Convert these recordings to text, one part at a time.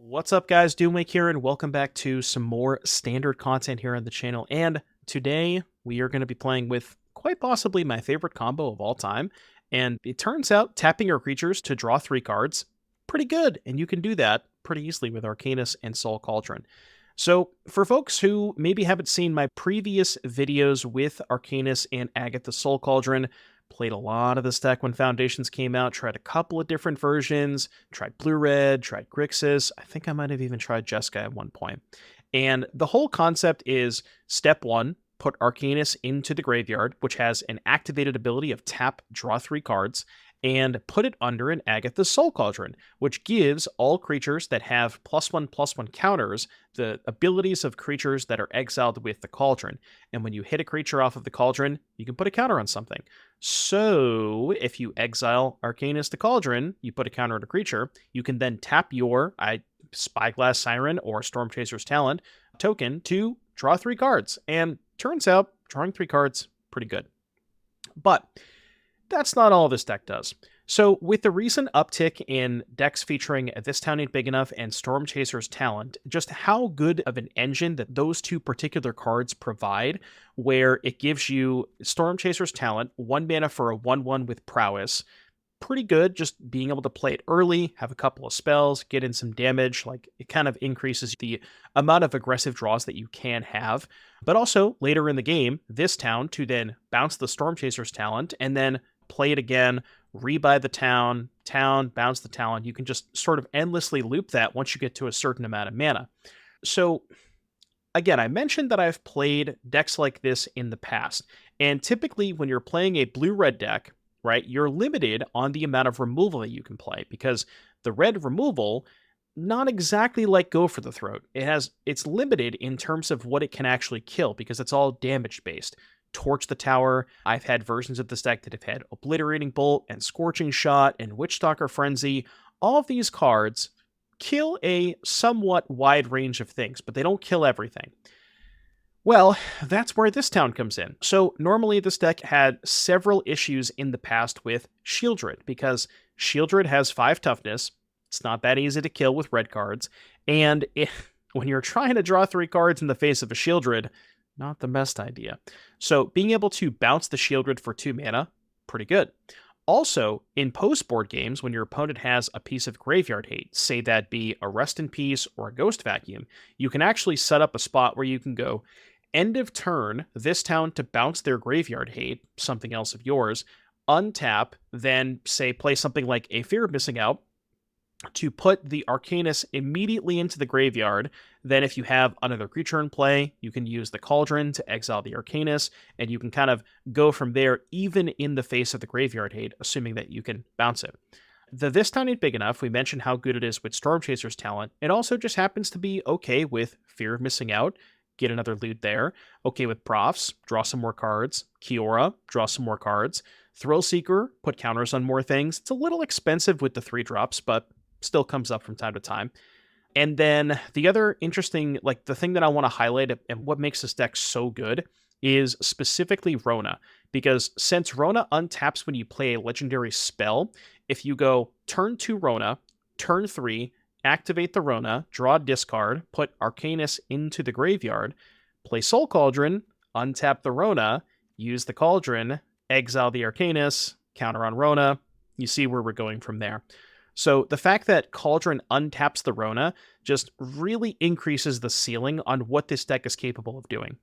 What's up, guys? Doomwake here, and welcome back to some more standard content here on the channel. And today we are going to be playing with quite possibly my favorite combo of all time. And it turns out tapping your creatures to draw 3 cards, pretty good. And you can do that pretty easily with Arcanis and Soul Cauldron. So for folks who maybe haven't seen my previous videos with Arcanis and Agatha Soul Cauldron, played a lot of this deck when Foundations came out, tried a couple of different versions, tried Blue-Red, tried Grixis. I think I might have even tried Jeskai at one point. And the whole concept is, step 1, put Arcanis into the graveyard, which has an activated ability of tap, draw 3 cards, and put it under an Agatha Soul Cauldron, which gives all creatures that have +1/+1 counters the abilities of creatures that are exiled with the Cauldron. And when you hit a creature off of the Cauldron, you can put a counter on something. So if you exile Arcanis the Cauldron, you put a counter on a creature, you can then tap your Spyglass Siren or Stormchaser's Talent token to draw 3 cards. And turns out drawing 3 cards, pretty good. But that's not all this deck does. So with the recent uptick in decks featuring This Town Ain't Big Enough and Stormchaser's Talent, just how good of an engine that those two particular cards provide, where it gives you Stormchaser's Talent, 1 mana for a 1/1 with Prowess. Pretty good, just being able to play it early, have a couple of spells, get in some damage. Like, it kind of increases the amount of aggressive draws that you can have. But also, later in the game, This Town to then bounce the Stormchaser's Talent, and then play it again, rebuy the town, bounce the talent. You can just sort of endlessly loop that once you get to a certain amount of mana. So again, I mentioned that I've played decks like this in the past. And typically when you're playing a blue-red deck, right, you're limited on the amount of removal that you can play, because the red removal, not exactly like Go for the Throat. It's limited in terms of what it can actually kill, because it's all damage based. Torch the Tower. I've had versions of this deck that have had Obliterating Bolt and Scorching Shot and Witchstalker Frenzy. All of these cards kill a somewhat wide range of things, but they don't kill everything. Well, that's where this town comes in. So normally this deck had several issues in the past with Shieldred, because Shieldred has 5 toughness. It's not that easy to kill with red cards. And when you're trying to draw 3 cards in the face of a Shieldred, not the best idea. So being able to bounce the Shieldred for 2 mana, pretty good. Also, in post-board games, when your opponent has a piece of graveyard hate, say that be a Rest in Peace or a Ghost Vacuum, you can actually set up a spot where you can go end of turn, this town to bounce their graveyard hate, something else of yours, untap, then say play something like a Fear of Missing Out, to put the Arcanis immediately into the graveyard. Then if you have another creature in play, you can use the Cauldron to exile the Arcanis, and you can kind of go from there even in the face of the graveyard hate, assuming that you can bounce it. The This Town Ain't Big Enough, we mentioned how good it is with Stormchaser's Talent. It also just happens to be okay with Fear of Missing Out, get another loot there. Okay with Profts, draw some more cards. Kiora, draw some more cards. Thrillseeker, put counters on more things. It's a little expensive with the 3 drops, but still comes up from time to time. And then the other interesting, like the thing that I want to highlight and what makes this deck so good is specifically Rona. Because since Rona untaps when you play a legendary spell, if you go turn 2 Rona, turn 3, activate the Rona, draw a discard, put Arcanis into the graveyard, play Soul Cauldron, untap the Rona, use the Cauldron, exile the Arcanis, counter on Rona, you see where we're going from there. So the fact that Cauldron untaps the Rona just really increases the ceiling on what this deck is capable of doing.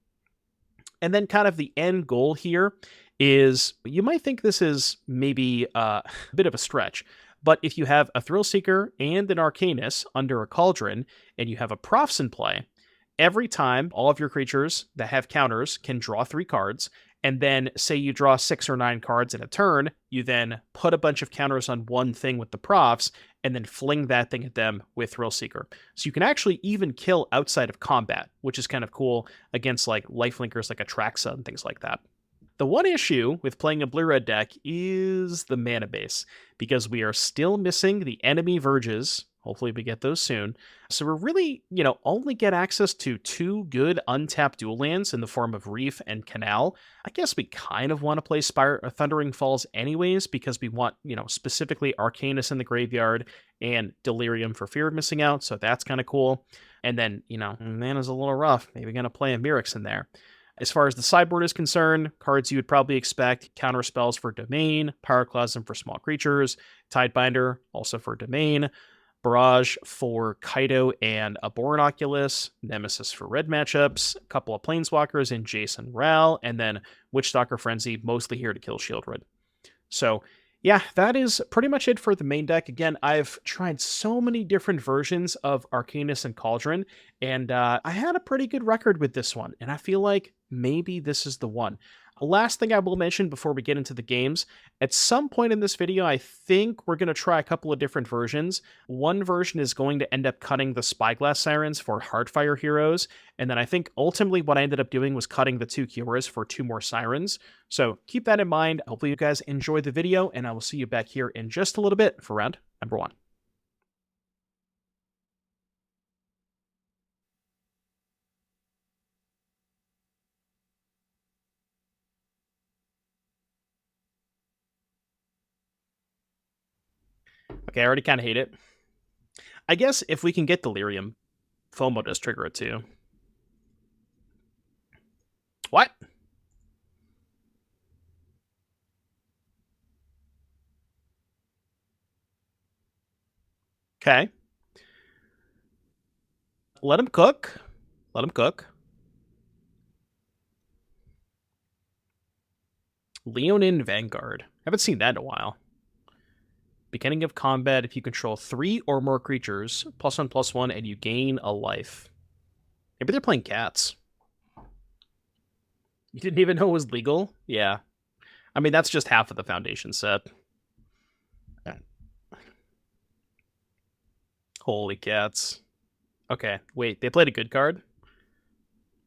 And then kind of the end goal here is, you might think this is maybe a bit of a stretch, but if you have a Thrillseeker and an Arcanis under a Cauldron, and you have a Profts in play, every time all of your creatures that have counters can draw 3 cards, and then say you draw 6 or 9 cards in a turn, you then put a bunch of counters on one thing with the Profts, and then fling that thing at them with Thrillseeker. So you can actually even kill outside of combat, which is kind of cool against like lifelinkers like Atraxa and things like that. The one issue with playing a blue-red deck is the mana base, because we are still missing the enemy Verges. Hopefully we get those soon. So we're really, only get access to 2 good untapped dual lands in the form of Reef and Canal. I guess we kind of want to play Thundering Falls anyways, because we want, specifically Arcanis in the graveyard and Delirium for fear of missing out, so that's kind of cool. And then, mana's a little rough. Maybe going to play a Mirrex in there. As far as the sideboard is concerned, cards you would probably expect: Counter Spells for Domain, Pyroclasm for small creatures, Tidebinder also for Domain, Barrage for Kaido and a Boron Oculus, Nemesis for red matchups, a couple of Planeswalkers in Jason Ral, and then Witchstalker Frenzy, mostly here to kill Shieldred. So yeah, that is pretty much it for the main deck. Again, I've tried so many different versions of Arcanis and Cauldron, and I had a pretty good record with this one, and I feel like maybe this is the one. Last thing I will mention before we get into the games, at some point in this video, I think we're going to try a couple of different versions. One version is going to end up cutting the Spyglass Sirens for Heartfire Heroes, and then I think ultimately what I ended up doing was cutting the 2 Kioras for 2 more Sirens. So keep that in mind. Hopefully you guys enjoyed the video, and I will see you back here in just a little bit for round number 1. Okay, I already kind of hate it. I guess if we can get Delirium, FOMO does trigger it too. What? Okay. Let him cook. Let him cook. Leonin Vanguard. Haven't seen that in a while. Beginning of combat, if you control 3 or more creatures, +1/+1, and you gain a life. Maybe they're playing cats. You didn't even know it was legal? Yeah. I mean, that's just half of the foundation set. Holy cats. Okay, wait, they played a good card?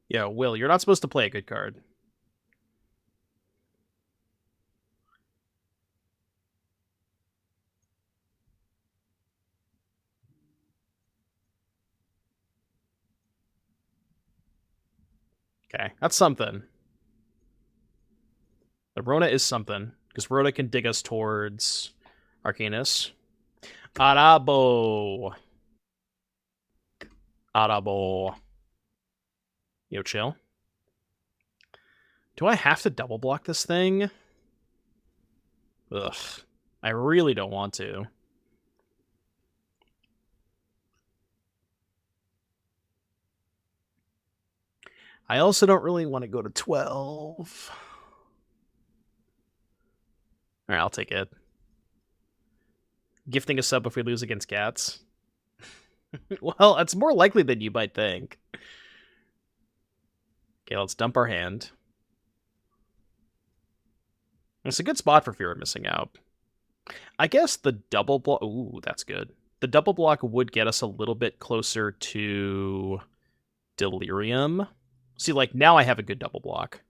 Yeah, Will, you're not supposed to play a good card. Okay, that's something. The Rona is something, because Rona can dig us towards Arcanis. Arabo. Arabo. Yo, chill. Do I have to double block this thing? Ugh. I really don't want to. I also don't really want to go to 12. Alright, I'll take it. Gifting a sub if we lose against cats. Well, it's more likely than you might think. Okay, let's dump our hand. It's a good spot for fear of missing out. I guess the double block... Ooh, that's good. The double block would get us a little bit closer to Delirium. See, like, now I have a good double block.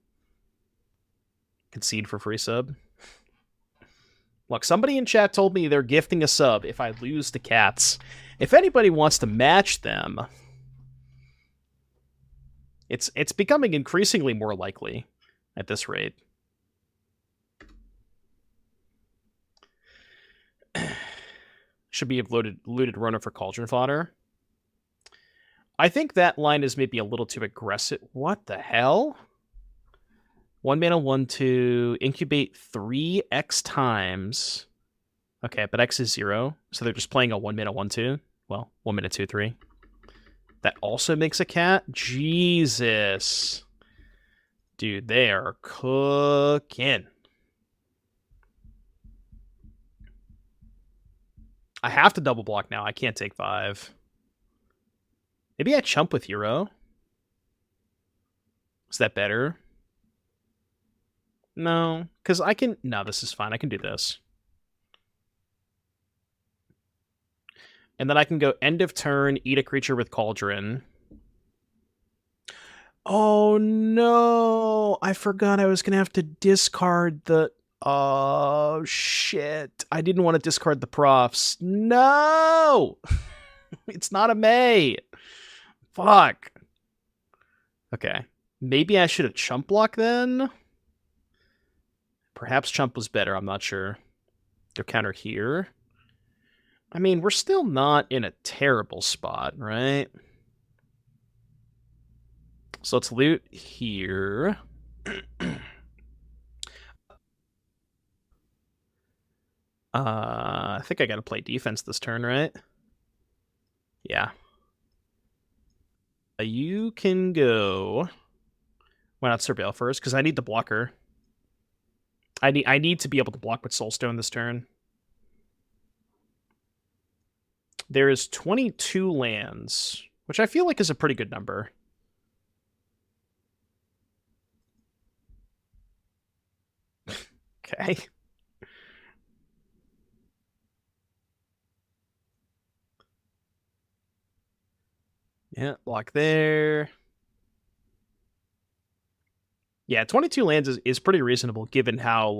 Concede for free sub. Look, somebody in chat told me they're gifting a sub if I lose to cats. If anybody wants to match them, it's becoming increasingly more likely at this rate. Should be have looted Rona for Cauldron fodder. I think that line is maybe a little too aggressive. What the hell? 1 mana, 1/2, incubate 3x times. Okay, but X is 0, so they're just playing a 1 mana, 1/2. Well, 1 mana, 2/3. That also makes a cat? Jesus. Dude, they are cooking. I have to double block now. I can't take 5. Maybe I chump with Hero. Is that better? No, because I can... No, this is fine. I can do this. And then I can go end of turn, eat a creature with Cauldron. Oh, no! I forgot I was going to have to discard the... Oh, shit. I didn't want to discard the Profts. No! It's not a May. Fuck. Okay. Maybe I should have chump blocked then? Perhaps chump was better, I'm not sure. Go counter here. I mean, we're still not in a terrible spot, right? So let's loot here. I think I gotta play defense this turn, right? Yeah. You can go. Why not Surveil first? Because I need the blocker. I need to be able to block with Soulstone this turn. There is 22 lands, which I feel like is a pretty good number. Okay. Yeah, block there. Yeah, 22 lands is pretty reasonable given how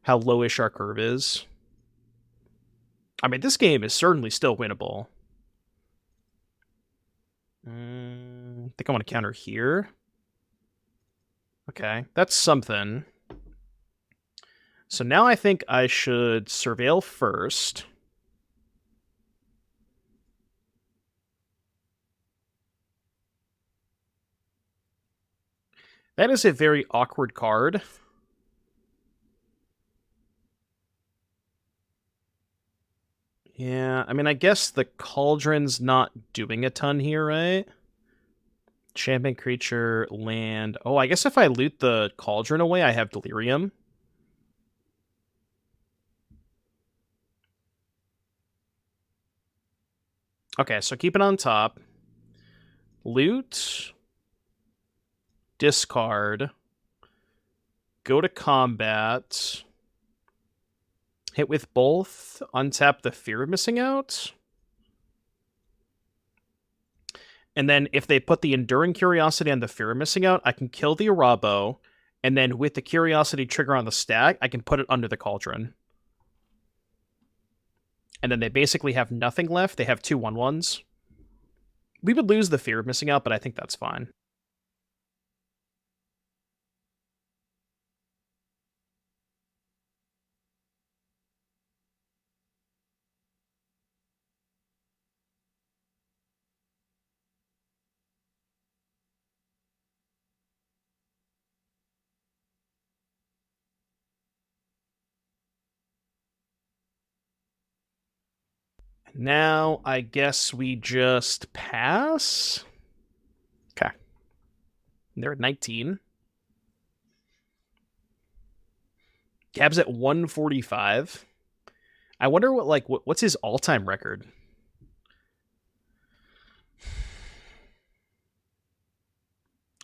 lowish our curve is. I mean, this game is certainly still winnable. I think I want to counter here. Okay, that's something. So now I think I should Surveil first. That is a very awkward card. Yeah, I mean, I guess the Cauldron's not doing a ton here, right? Champion creature, land. Oh, I guess if I loot the Cauldron away, I have Delirium. Okay, so keep it on top. Loot. Discard. Go to combat. Hit with both. Untap the Fear of Missing Out. And then if they put the Enduring Curiosity on the Fear of Missing Out, I can kill the Arabo. And then with the Curiosity trigger on the stack, I can put it under the Cauldron. And then they basically have nothing left. They have 2 1/1s. We would lose the Fear of Missing Out, but I think that's fine. Now, I guess we just pass? Okay. They're at 19. Gab's at 145. I wonder what's his all-time record?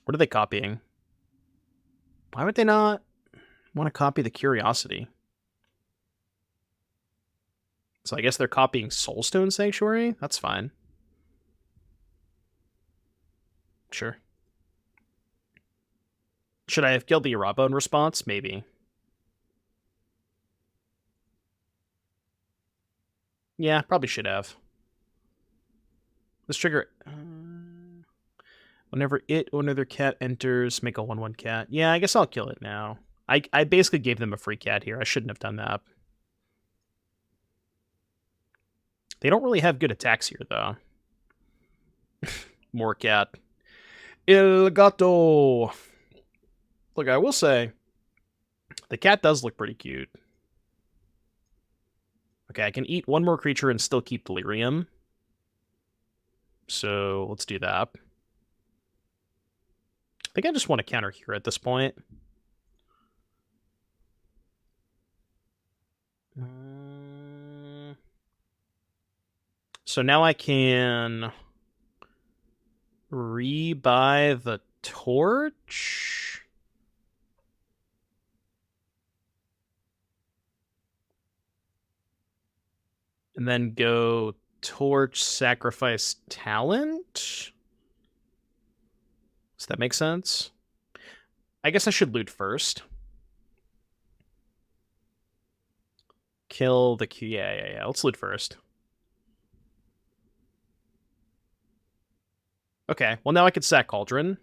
What are they copying? Why would they not want to copy the Curiosity? So I guess they're copying Soulstone Sanctuary? That's fine. Sure. Should I have killed the Arabo in response? Maybe. Yeah, probably should have. This trigger... whenever it or another cat enters, make a 1/1 cat. Yeah, I guess I'll kill it now. I basically gave them a free cat here. I shouldn't have done that. They don't really have good attacks here, though. More cat. Il Gato! Look, I will say, the cat does look pretty cute. Okay, I can eat one more creature and still keep Delirium. So, let's do that. I think I just want to counter here at this point. So now I can rebuy the torch. And then go torch, sacrifice talent. Does that make sense? I guess I should loot first. Kill the... Yeah. Let's loot first. Okay, well now I could sack Cauldron.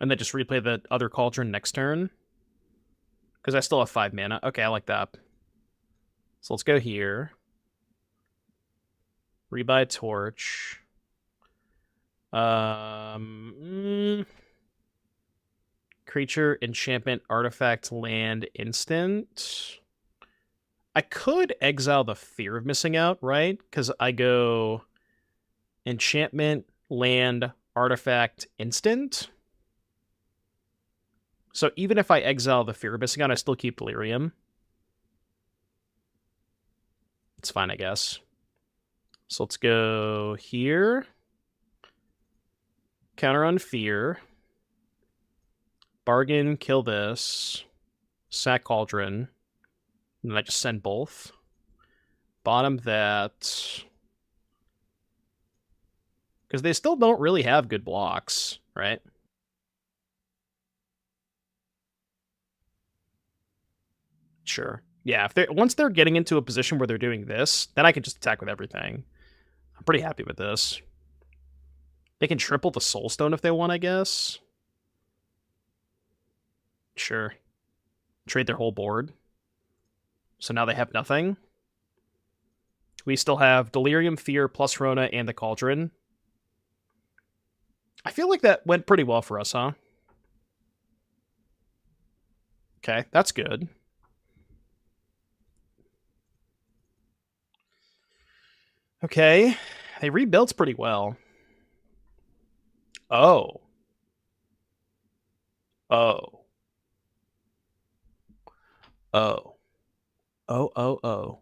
And then just replay the other Cauldron next turn. Because I still have 5 mana. Okay, I like that. So let's go here. Rebuy Torch. Creature, enchantment, artifact, land, instant. I could exile the Fear of Missing Out, right? Because I go enchantment, land, artifact, instant. So even if I exile the Fear of Missing Out, I still keep Delirium. It's fine, I guess. So let's go here. Counter on Fear. Bargain, kill this. Sack Cauldron. And then I just send both. Bottom that. Because they still don't really have good blocks, right? Sure. Yeah, if they're once they're getting into a position where they're doing this, then I can just attack with everything. I'm pretty happy with this. They can triple the Soulstone if they want, I guess. Sure. Trade their whole board. So now they have nothing. We still have Delirium, Fear, plus Rona, and the Cauldron. I feel like that went pretty well for us, huh? Okay, that's good. Okay, they rebuilt pretty well. Oh. Oh. Oh. Oh.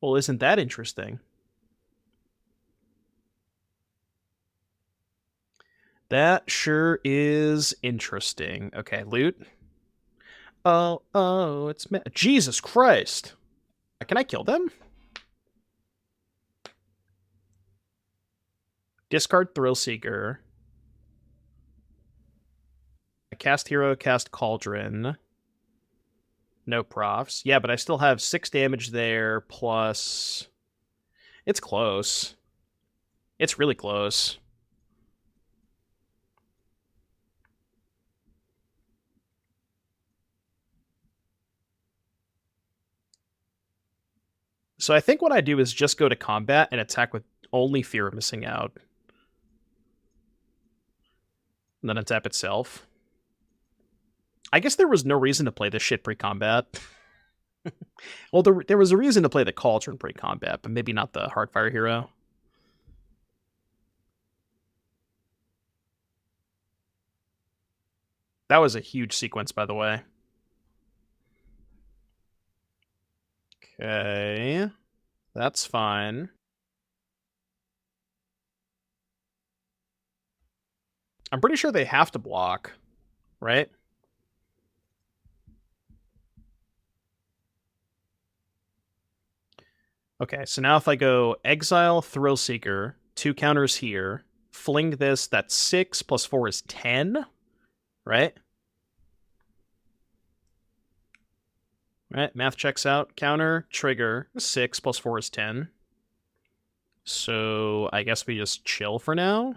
Well, isn't that interesting? That sure is interesting. Okay, loot. Oh, it's... Jesus Christ! Can I kill them? Discard Thrillseeker. Cast Hero, cast Cauldron. No profs. Yeah, but I still have 6 damage there, plus... It's close. It's really close. So I think what I do is just go to combat and attack with only Fear of Missing Out. And then untap itself. I guess there was no reason to play this shit pre-combat. Well, there was a reason to play the Cauldron pre-combat, but maybe not the Heartfire Hero. That was a huge sequence, by the way. Okay. That's fine. I'm pretty sure they have to block, right? Okay, so now if I go Exile, Thrillseeker, 2 counters here, fling this, that's 6, plus 4 is 10, right? Right, math checks out. Counter, trigger, 6, plus 4 is 10. So I guess we just chill for now.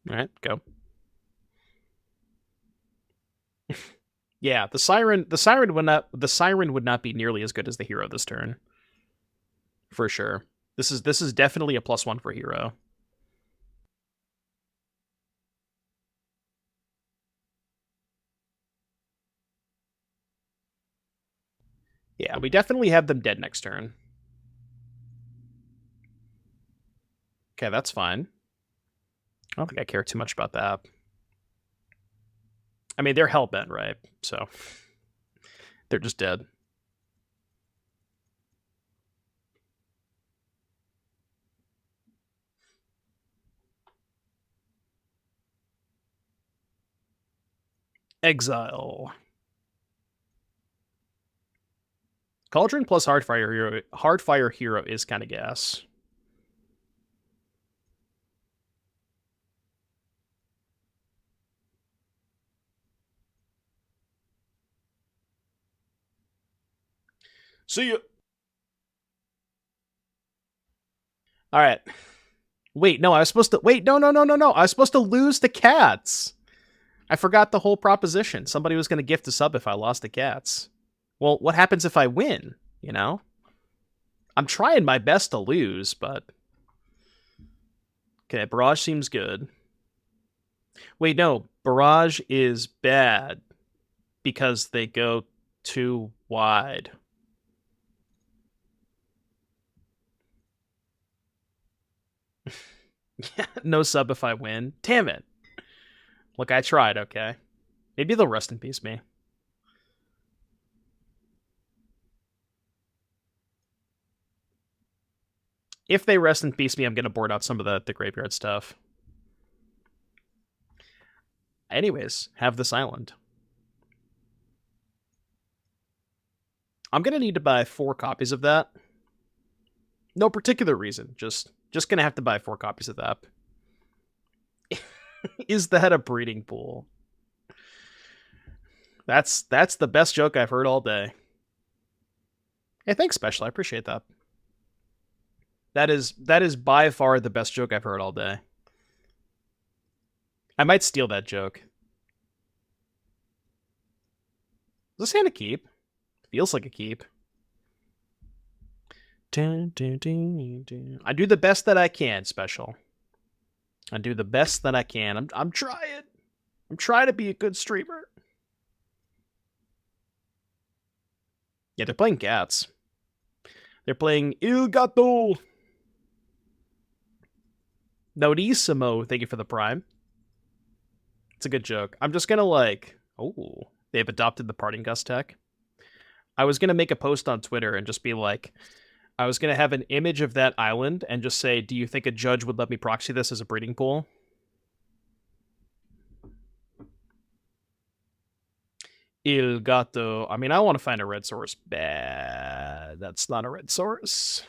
Alright, go. Yeah, the siren would not be nearly as good as the hero this turn. For sure. This is definitely a +1 for hero. Yeah, we definitely have them dead next turn. Okay, that's fine. I don't think I care too much about that. I mean, they're hellbent, right? So they're just dead. Exile. Cauldron plus Heartfire Hero is kind of gas. See ya. All right. Wait, no, I was supposed to... Wait, no. I was supposed to lose to cats. I forgot the whole proposition. Somebody was going to gift a sub if I lost to cats. Well, what happens if I win, you know? I'm trying my best to lose, but... Okay, Barrage seems good. Wait, no. Barrage is bad because they go too wide. No sub if I win. Damn it. Look, I tried, okay? Maybe they'll rest in peace me. If they rest in peace me, I'm going to board out some of the graveyard stuff. Anyways, have this island. I'm going to need to buy 4 copies of that. No particular reason. Just going to have to buy 4 copies of that. Is that a breeding pool? That's the best joke I've heard all day. Hey, thanks, Special. I appreciate that. That is by far the best joke I've heard all day. I might steal that joke. Is this hand a keep? Feels like a keep. I do the best that I can, Special. I do the best that I can. I'm trying. I'm trying to be a good streamer. Yeah, they're playing cats. They're playing Il Gato. Nodissimo, thank you for the prime. It's a good joke. I'm just gonna like... Oh, they've adopted the Parting Gust tech. I was gonna make a post on Twitter and just be like... I was gonna have an image of that island and just say, do you think a judge would let me proxy this as a breeding pool? Il Gato. I mean, I want to find a red source bad. That's not a red source.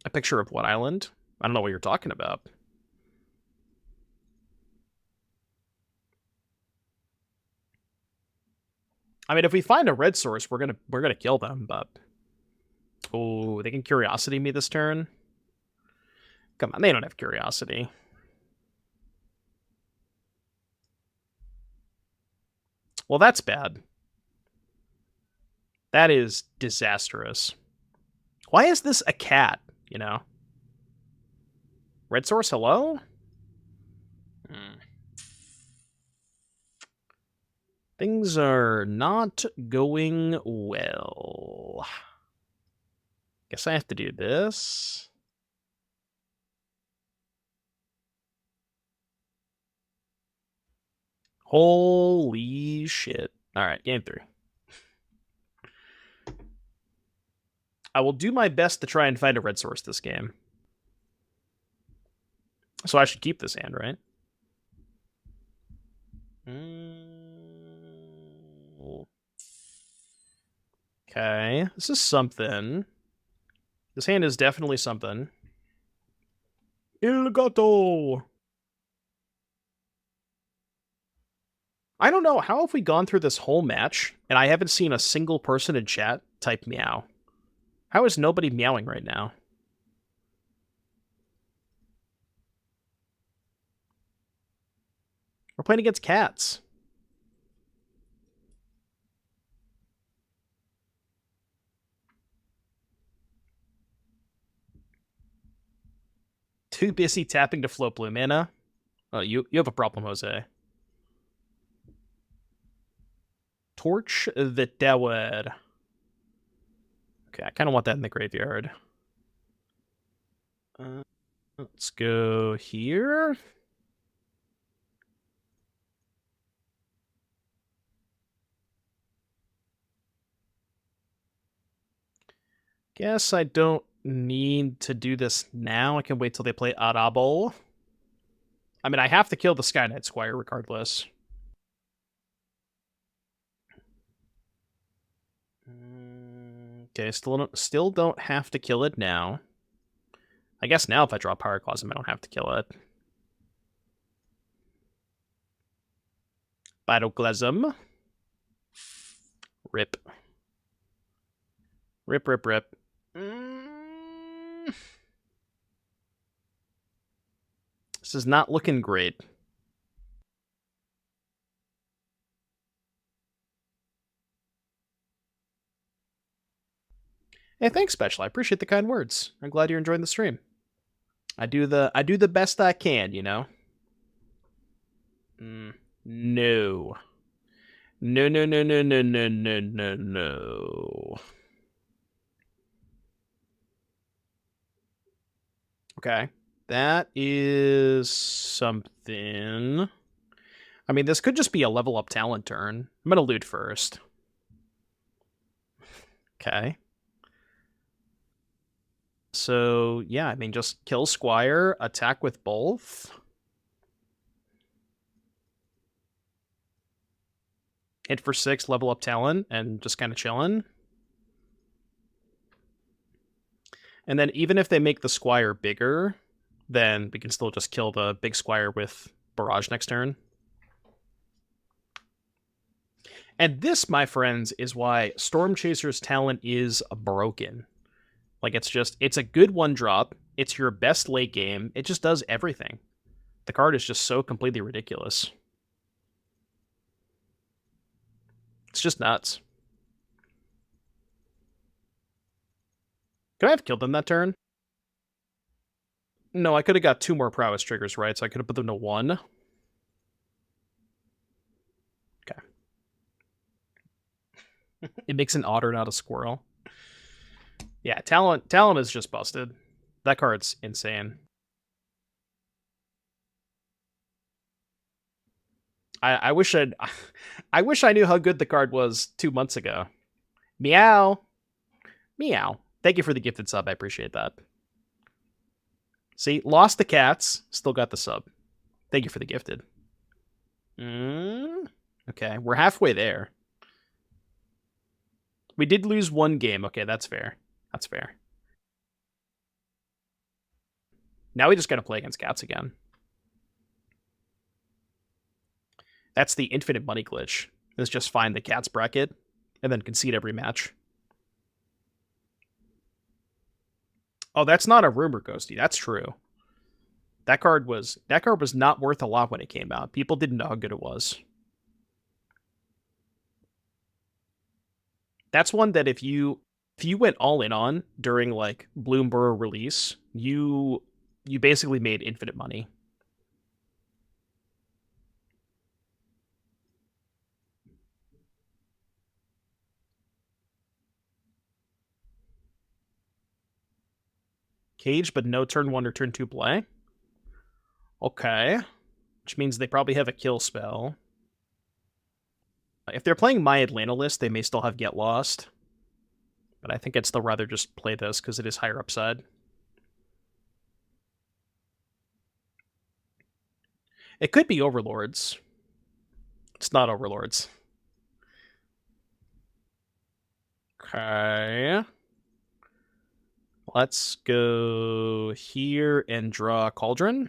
A picture of what island? I don't know what you're talking about. I mean, if we find a red source, we're gonna kill them, but... Oh, they can Curiosity me this turn? Come on, they don't have Curiosity. Well, that's bad. That is disastrous. Why is this a cat, you know? Red source, hello? Things are not going well. Guess I have to do this. Holy shit. Alright, game 3. I will do my best to try and find a red source this game. So I should keep this hand, right? Okay, this is something. This hand is definitely something. Il Gato! I don't know, how have we gone through this whole match, and I haven't seen a single person in chat type meow? How is nobody meowing right now? We're playing against cats. Too busy tapping to float blue mana? Oh, you have a problem, Jose. Torch the Tower. Okay, I kind of want that in the graveyard. Let's go here. Guess I don't need to do this now. I can wait till they play Otterball. I mean, I have to kill the Skynet Squire regardless. Okay, still don't have to kill it now. I guess now if I draw Pyroclasm, I don't have to kill it. Pyroclasm. Rip. Rip. This is not looking great. Hey, thanks, Special. I appreciate the kind words. I'm glad you're enjoying the stream. I do the best I can, you know. No. No, no, no, no, no, no, no, no, no. Okay. That is something. I mean, this could just be a level up talent turn. I'm gonna loot first. Okay. So, yeah, I mean, just kill Squire, attack with both. Hit for 6, level up talent, and just kind of chillin'. And then even if they make the Squire bigger, then we can still just kill the big Squire with Barrage next turn. And this, my friends, is why Stormchaser's talent is broken. Like, it's a good one-drop. It's your best late game. It just does everything. The card is just so completely ridiculous. It's just nuts. Could I have killed them that turn? No, I could have got 2 more prowess triggers, right? So I could have put them to 1. Okay. It makes an otter, not a squirrel. Yeah, talent is just busted. That card's insane. I wish I wish I knew how good the card was 2 months ago. Meow. Meow. Thank you for the gifted sub. I appreciate that. See, lost the cats, still got the sub. Thank you for the gifted. Okay, we're halfway there. We did lose 1 game. Okay, that's fair. That's fair. Now we just gotta play against cats again. That's the infinite money glitch. Is just find the cats bracket and then concede every match. Oh, that's not a rumor, Ghosty. That's true. That card was not worth a lot when it came out. People didn't know how good it was. That's one that if you went all in on during like Bloomburrow release, you basically made infinite money. Cage, but no turn 1 or turn 2 play. Okay. Which means they probably have a kill spell. If they're playing My Atlanta list, they may still have Get Lost. But I think I'd still rather just play this because it is higher upside. It could be Overlords. It's not Overlords. Okay. Let's go here and draw Cauldron.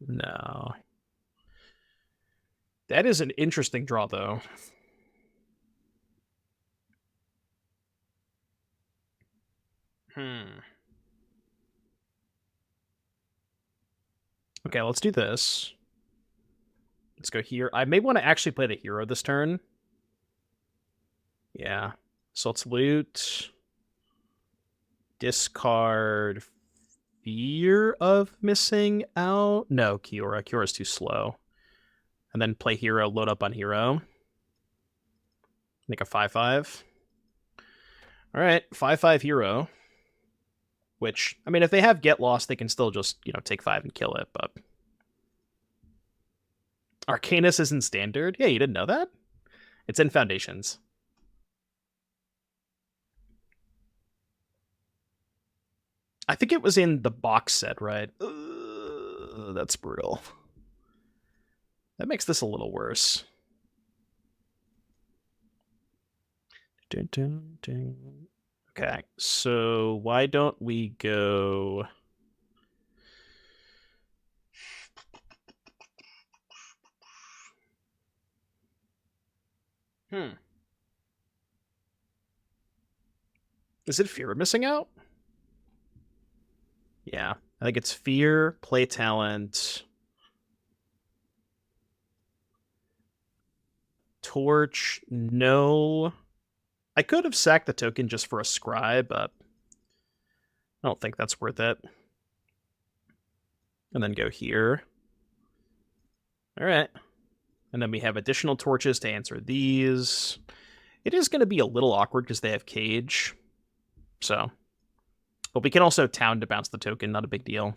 No. That is an interesting draw, though. Okay, let's do this. Let's go here. I may want to actually play the hero this turn. Yeah. So let's loot. Discard Fear of Missing Out. No, Kiora. Kiora's too slow. And then play hero, load up on hero. Make a 5/5. Alright, 5/5 hero. Which, I mean, if they have Get Lost, they can still just, take 5 and kill it, but... Arcanis is in Standard? Yeah, you didn't know that? It's in Foundations. I think it was in the box set, right? That's brutal. That makes this a little worse. Dun, dun, dun. Okay, so why don't we go... Is it Fear of Missing Out? Yeah, I think it's Fear, Play Talent, Torch, no. I could have sacked the token just for a Scry, but I don't think that's worth it. And then go here. All right. And then we have additional torches to answer these. It is going to be a little awkward because they have Cage. So, but we can also town to bounce the token, not a big deal.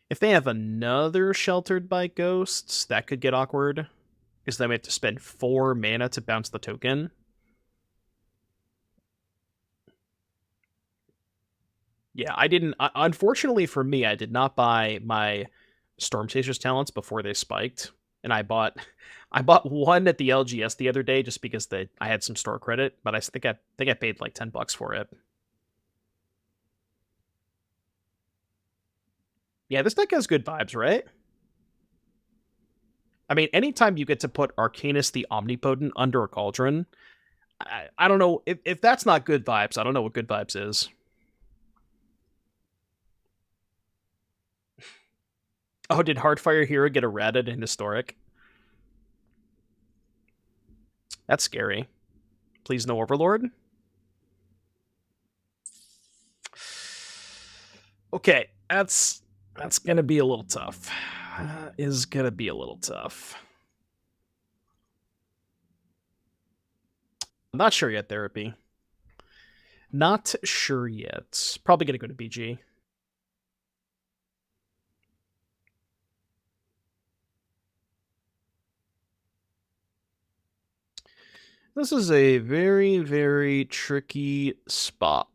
If they have another Sheltered by Ghosts, that could get awkward. Because then we have to spend 4 mana to bounce the token. Yeah, I didn't... Unfortunately for me, I did not buy my Stormchaser's talents before they spiked. And I bought one at the LGS the other day just because I had some store credit, but I think I paid like $10 for it. Yeah, this deck has good vibes, right? I mean, anytime you get to put Arcanis the Omnipotent under a Cauldron, I don't know. If that's not good vibes, I don't know what good vibes is. Oh, did Heartfire Hero get errated in Historic? That's scary. Please no Overlord. Okay, that's gonna be a little tough. Is gonna be a little tough. I'm not sure yet, Therapy. Not sure yet. Probably gonna go to BG. This is a very, very tricky spot.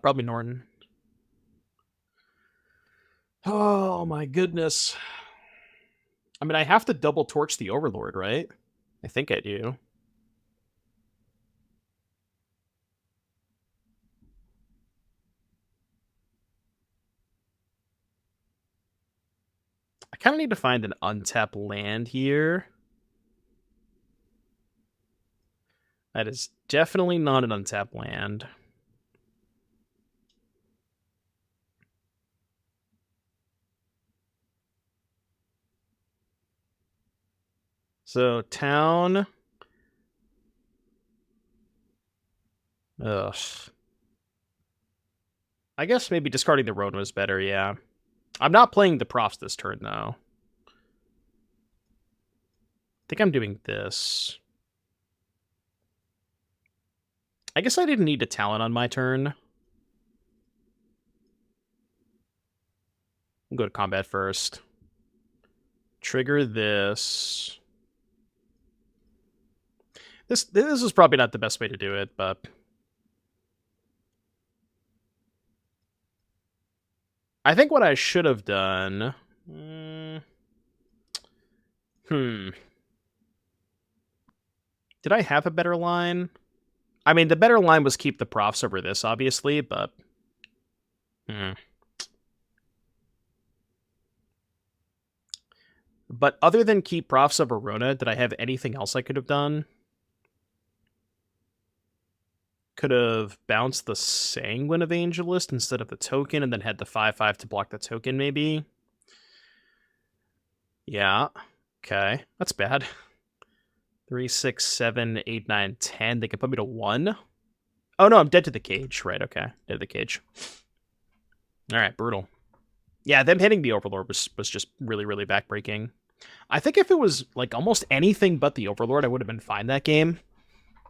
Probably Norton. Oh my goodness. I mean, I have to double torch the Overlord, right? I think I do. I kind of need to find an untapped land here. That is definitely not an untapped land. So, town. Ugh. I guess maybe discarding the Rona was better, yeah. I'm not playing the Profs this turn, though. I think I'm doing this. I guess I didn't need a talent on my turn. I'll go to combat first. Trigger this. This is probably not the best way to do it, but... I think what I should have done... Did I have a better line? I mean, the better line was keep the Profs over this, obviously, but... But other than keep Profs over Rona, did I have anything else I could have done? Could have bounced the Sanguine Evangelist instead of the token, and then had the 5/5 to block the token, maybe? Yeah. Okay. That's bad. 3, 6, 7, 8, 9, 10. They can put me to 1. Oh, no, I'm dead to the cage. Right, okay. Dead to the cage. Alright, brutal. Yeah, them hitting the Overlord was just really, really backbreaking. I think if it was, like, almost anything but the Overlord, I would have been fine that game.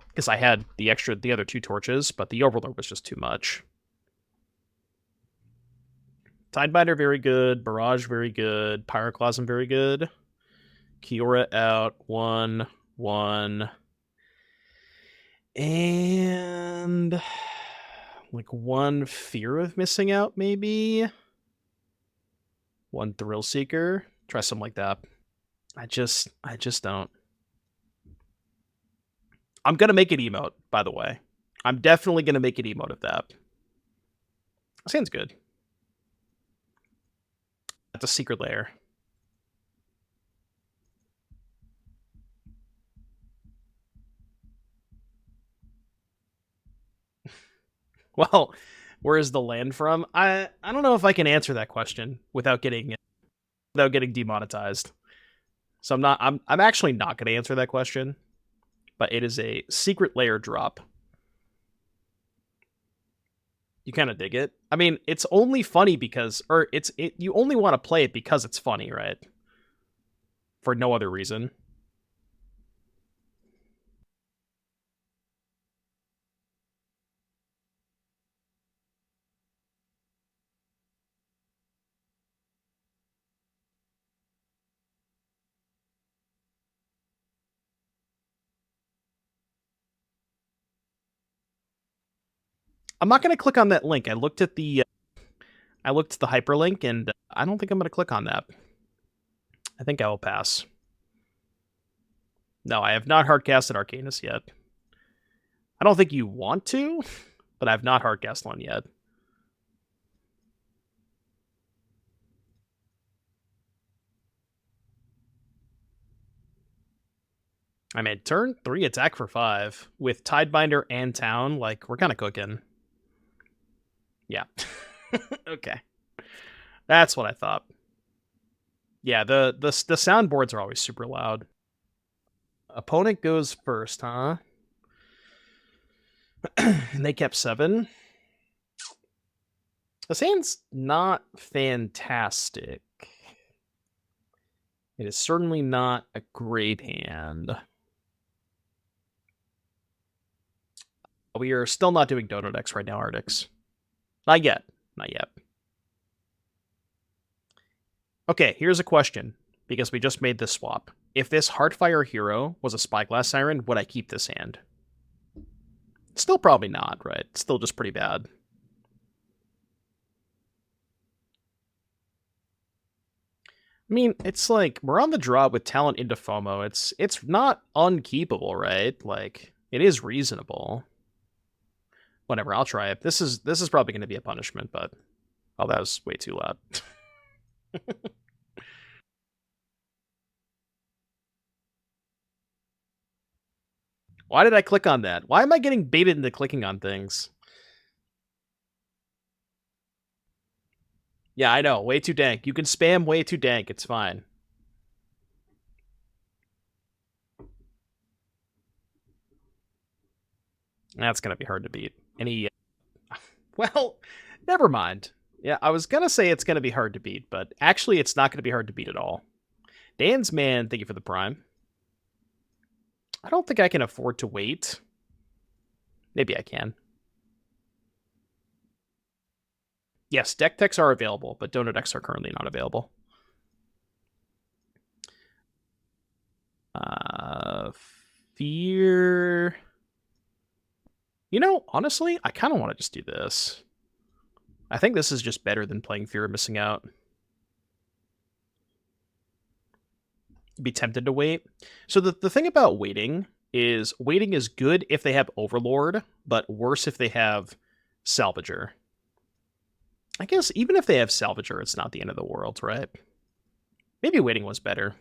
Because I had the other 2 torches, but the Overlord was just too much. Tidebinder, very good. Barrage, very good. Pyroclasm, very good. Kiora out. 1, 1. And... like, 1 Fear of Missing Out, maybe? 1 Thrillseeker. Try something like that. I just don't. I'm going to make an emote, by the way. I'm definitely going to make an emote of that. Sounds good. That's a secret lair. Well, where is the land from? I don't know if I can answer that question without getting demonetized. So I'm actually not going to answer that question. But it is a secret lair drop. You kind of dig it. I mean, it's only funny because, you only want to play it because it's funny, right? For no other reason. I'm not going to click on that link. I looked at the hyperlink, and I don't think I'm going to click on that. I think I will pass. No, I have not hardcasted Arcanis yet. I don't think you want to, but I've not hardcast one yet. I mean, turn 3 attack for 5 with Tidebinder and Town. Like, we're kind of cooking. Yeah. Okay. That's what I thought. Yeah, the soundboards are always super loud. Opponent goes first, huh? And they kept 7. This hand's not fantastic. It is certainly not a great hand. We are still not doing Dono decks right now, Artix. Not yet. Not yet. Okay, here's a question, because we just made this swap. If this Heartfire Hero was a Spyglass Siren, would I keep this hand? Still probably not, right? Still just pretty bad. I mean, it's like, we're on the draw with Talent into FOMO. It's not unkeepable, right? Like, it is reasonable. Whatever, I'll try it. This is probably going to be a punishment, but... Oh, that was way too loud. Why did I click on that? Why am I getting baited into clicking on things? Yeah, I know. Way too dank. You can spam way too dank. It's fine. That's going to be hard to beat. Any... Well, never mind. Yeah, I was going to say it's going to be hard to beat, but actually it's not going to be hard to beat at all. Dan's Man, thank you for the prime. I don't think I can afford to wait. Maybe I can. Yes, deck techs are available, but donor decks are currently not available. Fear... You know, honestly, I kind of want to just do this. I think this is just better than playing Fear of Missing Out. Be tempted to wait. So the thing about waiting is good if they have Overlord, but worse if they have Salvager. I guess even if they have Salvager, it's not the end of the world, right? Maybe waiting was better.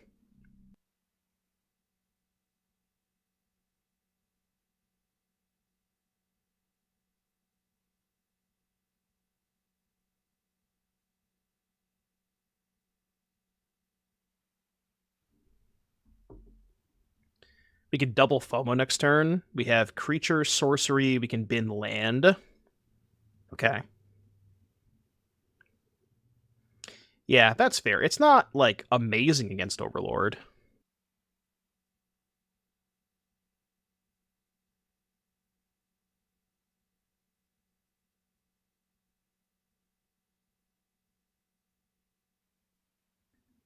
We can double FOMO next turn. We have creature, sorcery. We can bin land. Okay. Yeah, that's fair. It's not, like, amazing against Overlord.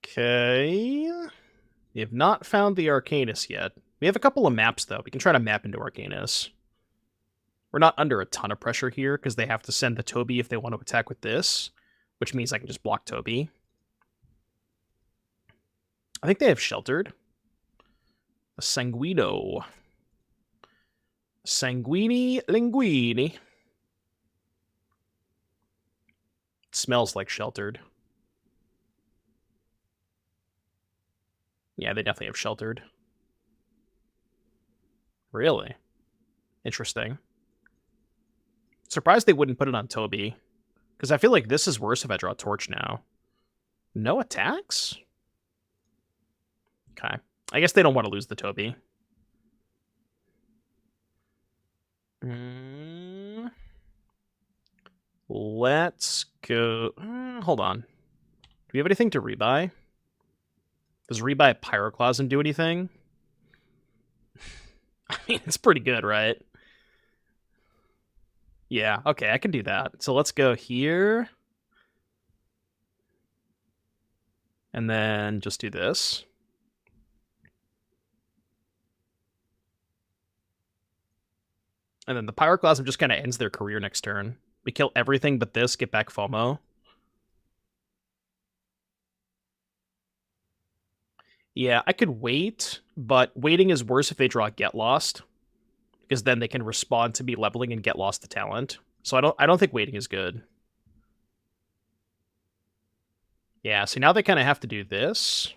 Okay. We have not found the Arcanis yet. We have a couple of maps, though. We can try to map into Arcanis. We're not under a ton of pressure here, because they have to send the Toby if they want to attack with this, which means I can just block Toby. I think they have Sheltered. A Sanguino. Sanguini Linguini. Smells like Sheltered. Yeah, they definitely have sheltered. Really? Interesting. Surprised they wouldn't put it on Toby. Because I feel like this is worse if I draw Torch now. No attacks? Okay. I guess they don't want to lose the Toby. Let's go... hold on. Do we have anything to rebuy? Does rebuy Pyroclasm do anything? I mean, it's pretty good, right? Yeah, okay, I can do that. So let's go here. And then just do this. And then the Pyroclasm just kind of ends their career next turn. We kill everything but this, get back FOMO. Yeah, I could wait, but waiting is worse if they draw Get Lost. Because then they can respond to me leveling and Get Lost to talent. So I don't think waiting is good. Yeah, so now they kind of have to do this.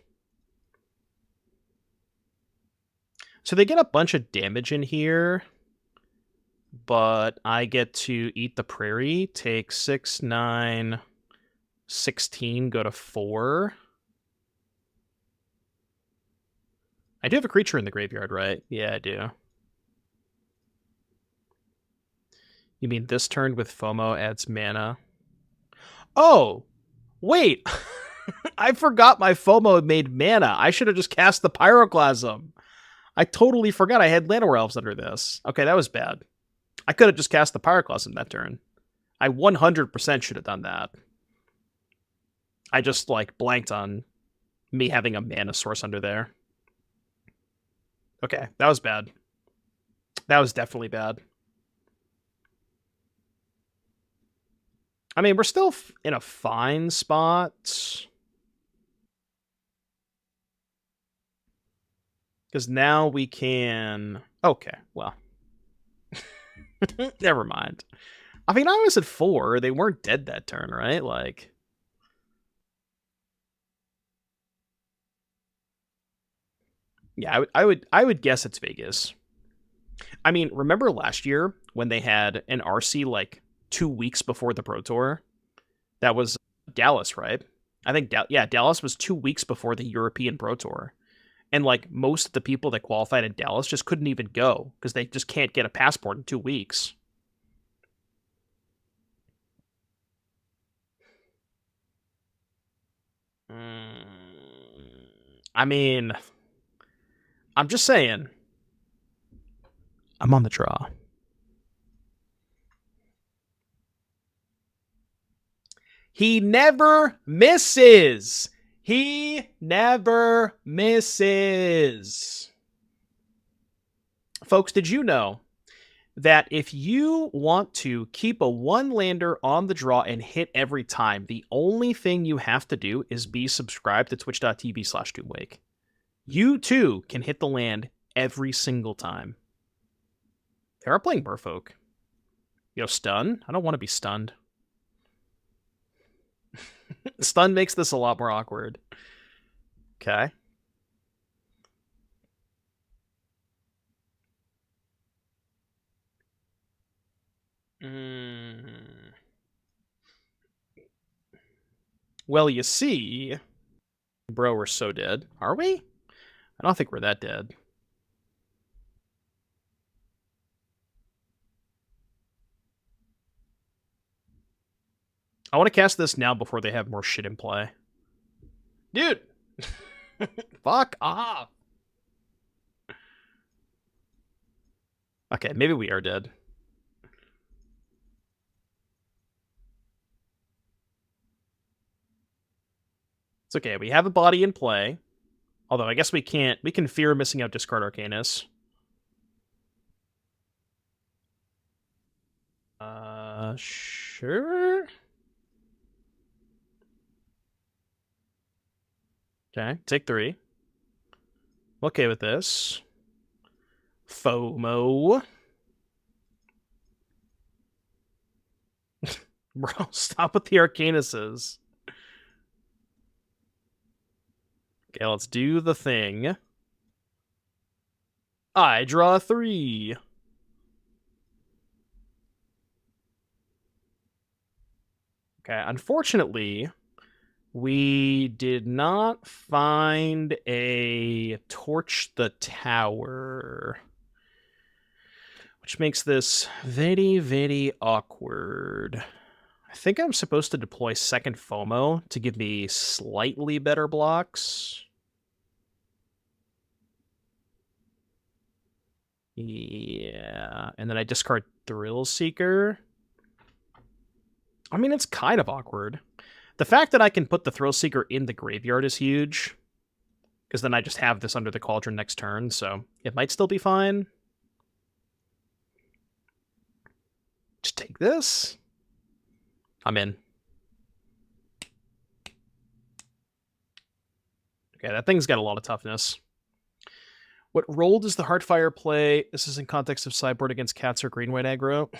So they get a bunch of damage in here. But I get to eat the prairie, take 6, 9, 16, go to 4. I do have a creature in the graveyard, right? Yeah, I do. You mean this turn with FOMO adds mana? Oh! Wait! I forgot my FOMO made mana. I should have just cast the Pyroclasm. I totally forgot I had Llanowar Elves under this. Okay, that was bad. I could have just cast the Pyroclasm that turn. I 100% should have done that. I just, like, blanked on me having a mana source under there. Okay, that was bad. That was definitely bad. I mean, we're still in a fine spot. Because now we can... Okay, well. Never mind. I mean, I was at 4. They weren't dead that turn, right? Like... Yeah, I would guess it's Vegas. I mean, remember last year when they had an RC like 2 weeks before the Pro Tour? That was Dallas, right? I think Dallas was 2 weeks before the European Pro Tour. And like most of the people that qualified in Dallas just couldn't even go because they just can't get a passport in 2 weeks. I mean, I'm just saying. I'm on the draw. He never misses. He never misses. Folks, did you know that if you want to keep a one-lander on the draw and hit every time, the only thing you have to do is be subscribed to twitch.tv/doomwake. You too can hit the land every single time. They are playing Merfolk. Yo, stun? I don't want to be stunned. Stun makes this a lot more awkward. Okay. Well, you see... Bro, we're so dead. Are we? I don't think we're that dead. I want to cast this now before they have more shit in play. Dude! Fuck off! Okay, maybe we are dead. It's okay, we have a body in play. Although, I guess we can't... We can fear missing out discard Arcanis. Sure? Okay, take 3. Okay with this. FOMO. Bro, stop with the Arcanises. Okay, let's do the thing. I draw 3. Okay, unfortunately, we did not find a Torch the Tower, which makes this very, very awkward. I think I'm supposed to deploy second FOMO to give me slightly better blocks. Yeah, and then I discard Thrillseeker. I mean, it's kind of awkward. The fact that I can put the Thrillseeker in the graveyard is huge, because then I just have this under the Cauldron next turn, so it might still be fine. Just take this. I'm in. Okay, that thing's got a lot of toughness. What role does the Heartfire play? This is in context of sideboard against cats or green-white aggro.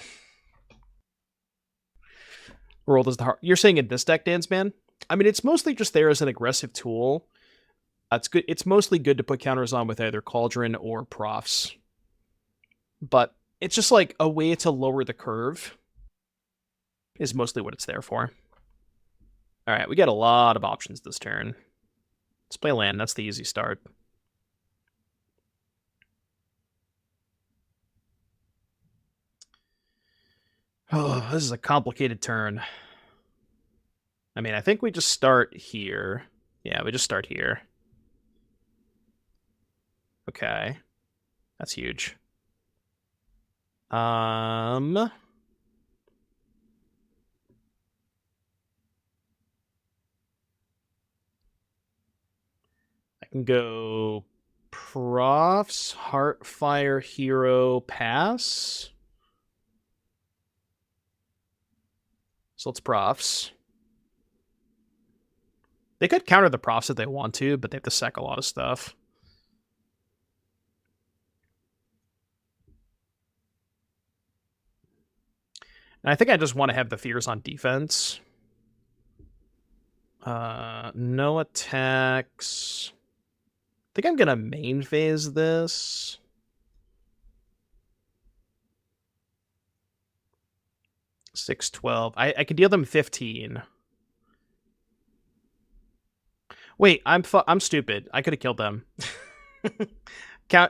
What role does the You're saying in this deck, Dansman? I mean, it's mostly just there as an aggressive tool. It's good. It's mostly good to put counters on with either Cauldron or Profts. But it's just like a way to lower the curve is mostly what it's there for. All right, we got a lot of options this turn. Let's play land. That's the easy start. Oh, this is a complicated turn. I mean, I think we just start here. Yeah, we just start here. Okay. That's huge. I can go Profts, Heartfire Hero, pass. So let's Profts. They could counter the Profts if they want to, but they have to sack a lot of stuff. And I think I just want to have the fears on defense. No attacks. I think I'm going to main phase this. Six, 12. I could deal them 15. Wait, I'm stupid. I could have killed them.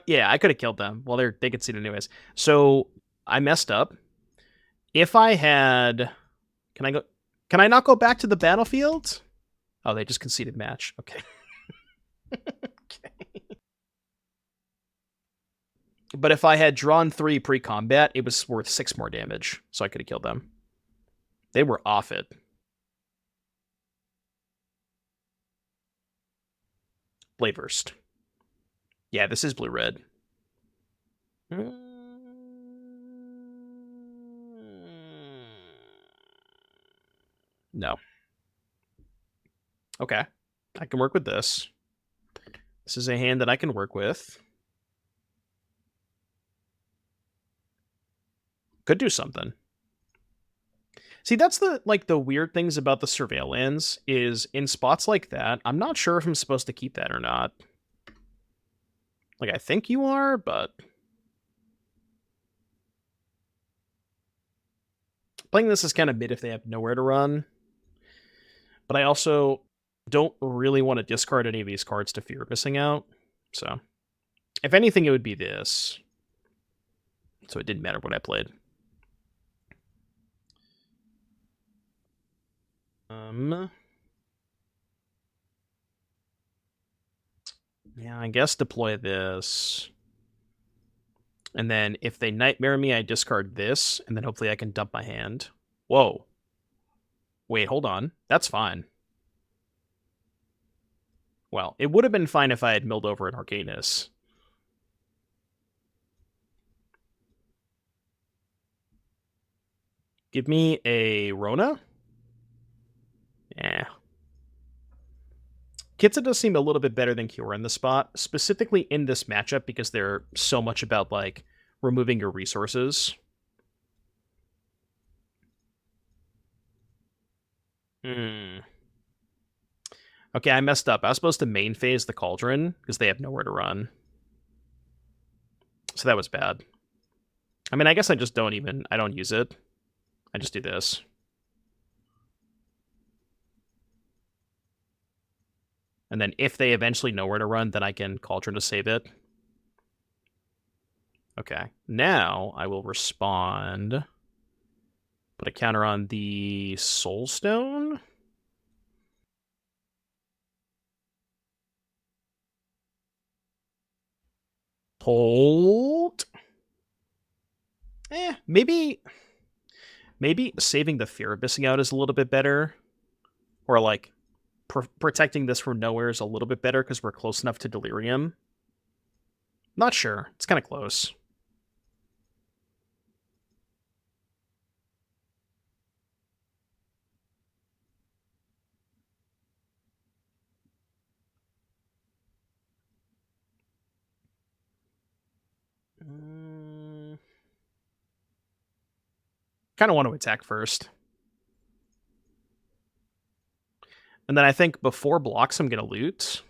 Yeah, I could have killed them. Well, they could see it anyways. So I messed up. If I had, can I not go back to the battlefield? Oh, they just conceded match. Okay. Okay. But if I had drawn 3 pre-combat, it was worth 6 more damage, so I could have killed them. They were off it. Bladeburst. Yeah, this is blue-red. No. Okay. I can work with this. This is a hand that I can work with. Could do something. See, that's the weird things about the Surveil lands is in spots like that, I'm not sure if I'm supposed to keep that or not. Like, I think you are, but playing this is kind of mid if they have nowhere to run. But I also don't really want to discard any of these cards to fear missing out. So, if anything, it would be this. So it didn't matter what I played. Yeah, I guess deploy this. And then if they Nightmare me, I discard this, and then hopefully I can dump my hand. Whoa. Wait, hold on. That's fine. Well, it would have been fine if I had milled over an Arcanis. Give me a Rona? Yeah. Kitsa does seem a little bit better than Kiora in the spot, specifically in this matchup because they're so much about, like, removing your resources. Okay, I messed up. I was supposed to main phase the Cauldron because they have nowhere to run. So that was bad. I mean, I guess I just don't use it. I just do this. And then if they eventually know where to run, then I can Cauldron to save it. Okay, now I will respond. Put a counter on the Soulstone. Hold. Maybe saving the Fear Abyssing out is a little bit better. Or, like, protecting this from nowhere is a little bit better because we're close enough to Delirium. Not sure. It's kind of close. Kind of want to attack first. And then I think before blocks, I'm going to loot.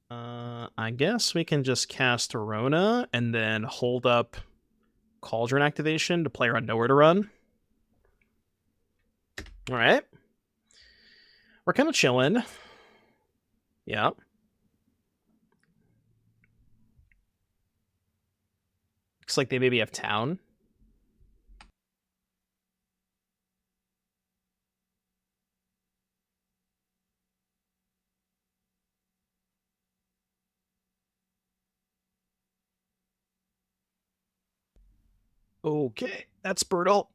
I guess we can just cast Rona and then hold up Cauldron activation to play around nowhere to run. All right. We're kind of chilling. Yeah. Looks like they maybe have town. Okay, that's brutal.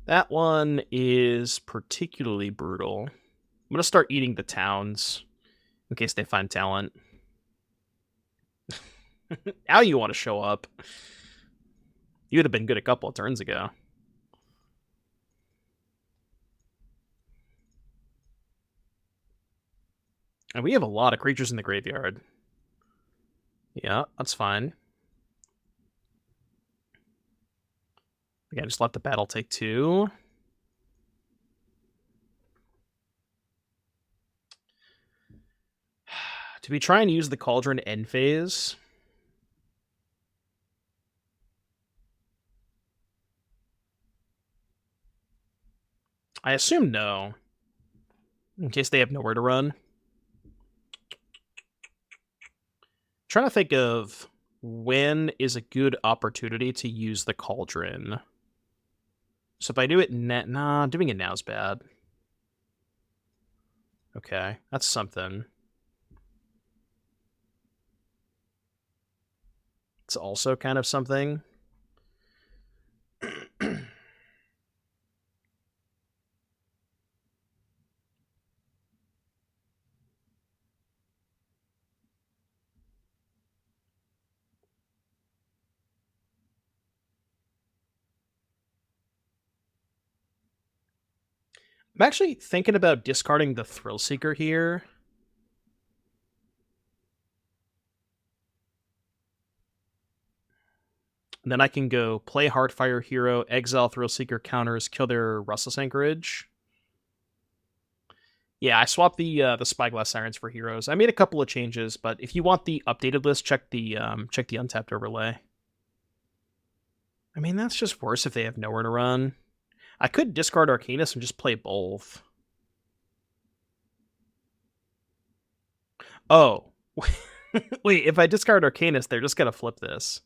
That one is particularly brutal. I'm going to start eating the towns in case they find talent. Now you want to show up. You would have been good a couple of turns ago. And we have a lot of creatures in the graveyard. Yeah, that's fine. Again, just let the battle take 2. Do we try and use the Cauldron end phase? I assume no. In case they have nowhere to run. Trying to think of when is a good opportunity to use the Cauldron. So if I do it nah, doing it now is bad. Okay, that's something. It's also kind of something. I'm actually thinking about discarding the Thrillseeker here. And then I can go play Heartfire Hero, exile Thrillseeker counters, kill their Restless Anchorage. Yeah, I swapped the Spyglass Sirens for heroes. I made a couple of changes, but if you want the updated list, check the untapped overlay. I mean, that's just worse if they have nowhere to run. I could discard Arcanis and just play both. Oh. Wait, if I discard Arcanis, they're just gonna flip this.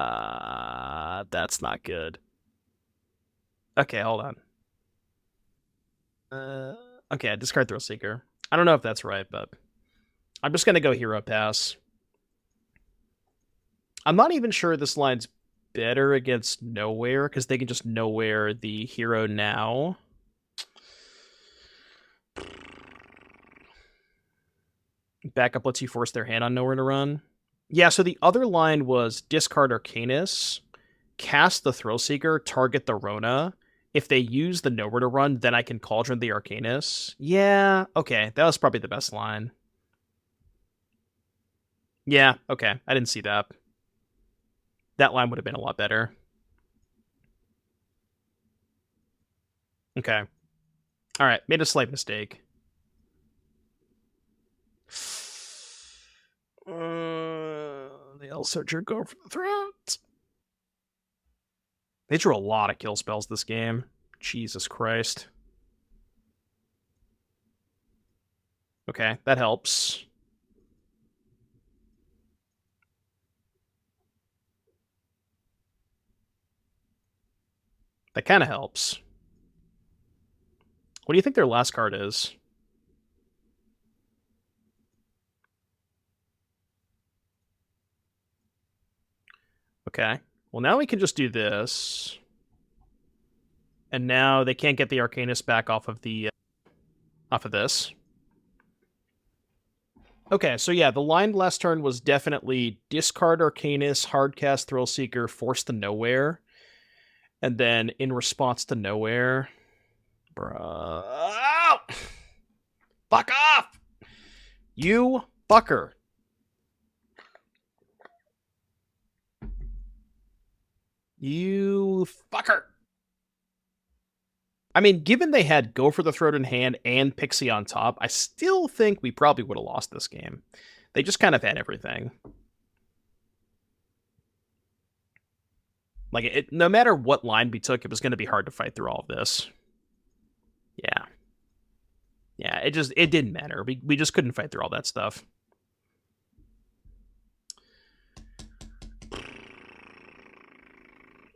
That's not good. Okay, hold on. Okay, I discard Thrillseeker. I don't know if that's right, but I'm just gonna go Hero Pass. I'm not even sure this line's better against Nowhere, because they can just Nowhere the hero now. Backup lets you force their hand on Nowhere to run. Yeah, so the other line was discard Arcanis, cast the Thrillseeker, target the Rona. If they use the Nowhere to run, then I can Cauldron the Arcanis. Yeah, okay, that was probably the best line. Yeah, okay. I didn't see that. That line would have been a lot better. Okay. All right, made a slight mistake. The L Searcher go for the throat. They drew a lot of kill spells this game. Jesus Christ. Okay, that helps. That kind of helps. What do you think their last card is? Okay. Well, now we can just do this. And now they can't get the Arcanist back off of this. Okay, so yeah, the line last turn was definitely discard Arcanist, hardcast Thrillseeker, force the Nowhere. And then in response to Nowhere... Bruh. Fuck off! You fucker. You fucker. I mean, given they had Go for the Throat in hand and Pixie on top, I still think we probably would have lost this game. They just kind of had everything. Like, no matter what line we took, it was going to be hard to fight through all of this. Yeah. Yeah, it didn't matter. We just couldn't fight through all that stuff.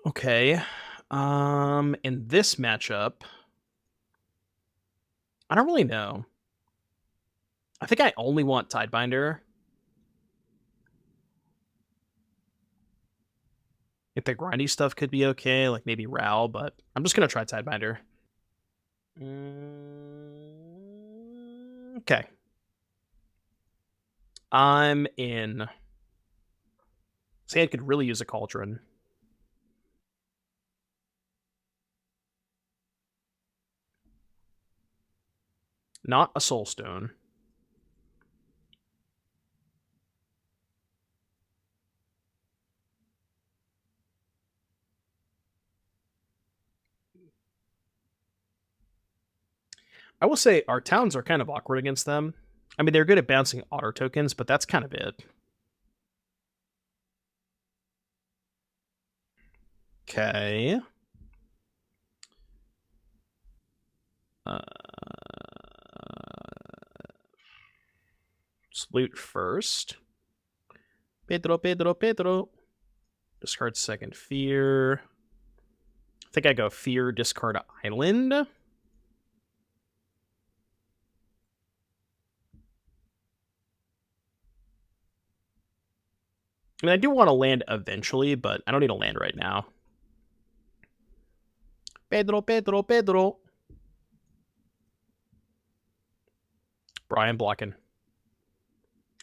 Okay. In this matchup, I don't really know. I think I only want Tidebinder. If the grindy stuff could be okay, like maybe Ral, but I'm just going to try Tidebinder. Okay. I'm in. Sand could really use a Cauldron. Not a Soulstone. I will say our towns are kind of awkward against them. I mean, they're good at bouncing otter tokens, but that's kind of it. Okay. Salute first. Pedro. Discard second Fear. I think I go Fear, discard Island. I mean, I do want to land eventually, but I don't need to land right now. Pedro. Brian blocking.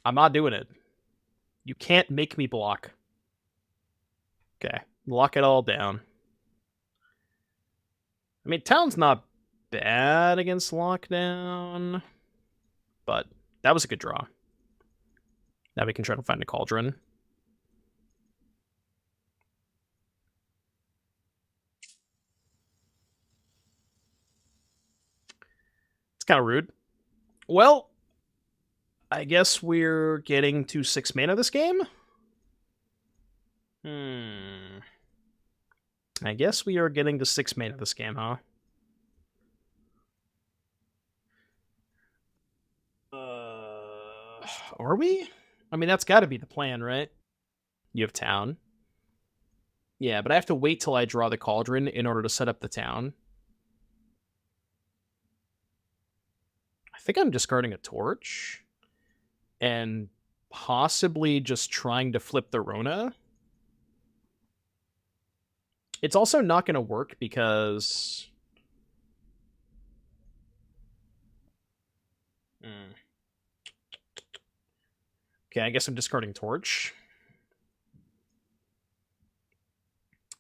I'm not doing it. You can't make me block. Okay. Lock it all down. I mean, town's not bad against lockdown, but that was a good draw. Now we can try to find a Cauldron. It's kind of rude. Well, I guess we're getting to 6 mana this game? I guess we are getting to 6 mana this game, huh? Are we? I mean, that's got to be the plan, right? You have town. Yeah, but I have to wait till I draw the Cauldron in order to set up the town. I think I'm discarding a Torch. And possibly just trying to flip the Rona. It's also not going to work because... Okay, I guess I'm discarding Torch.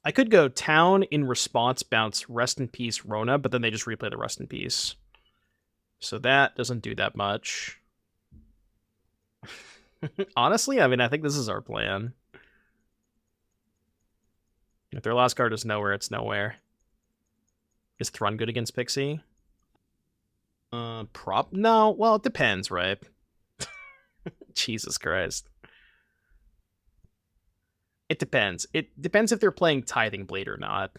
I could go town in response, bounce Rest in Peace Rona, but then they just replay the Rest in Peace. So that doesn't do that much. Honestly, I mean, I think this is our plan. If their last card is nowhere, it's nowhere. Is Thrun good against Pixie? Prop? No, well, it depends, right? Jesus Christ. It depends. It depends if they're playing Tithing Blade or not.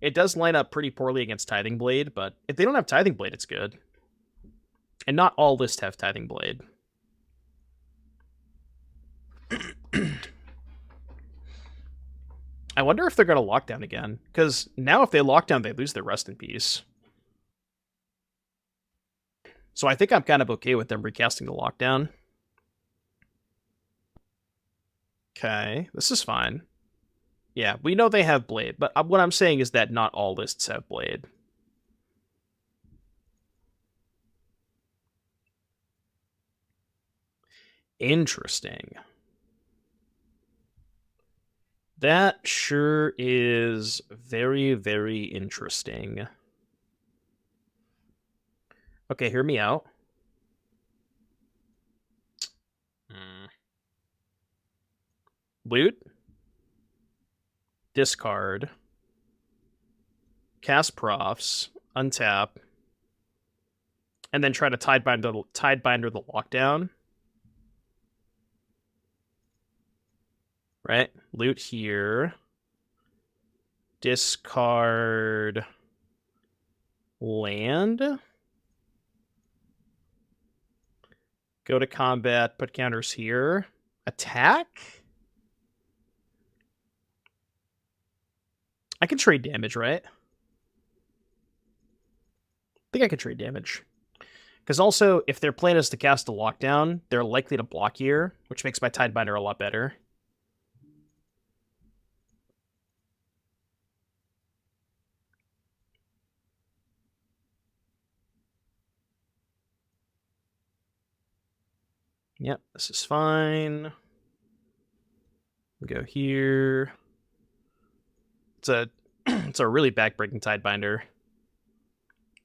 It does line up pretty poorly against Tithing Blade, but if they don't have Tithing Blade, it's good. And not all lists have Tithing Blade. I wonder if they're going to lock down again, because now if they lock down, they lose their Rest in Peace. So I think I'm kind of okay with them recasting the lockdown. Okay, this is fine. Yeah, we know they have Blade, but what I'm saying is that not all lists have Blade. Interesting. That sure is very, very interesting. Okay, hear me out. Loot. Discard. Cast Profs. Untap. And then try to Tidebinder the lockdown. Right? Loot here. Discard land. Go to combat, put counters here. Attack? I can trade damage, right? I think I could trade damage. Because also, if their plan is to cast a lockdown, they're likely to block here, which makes my Tidebinder a lot better. Yep, this is fine. Go here. It's a it's a really backbreaking Tidebinder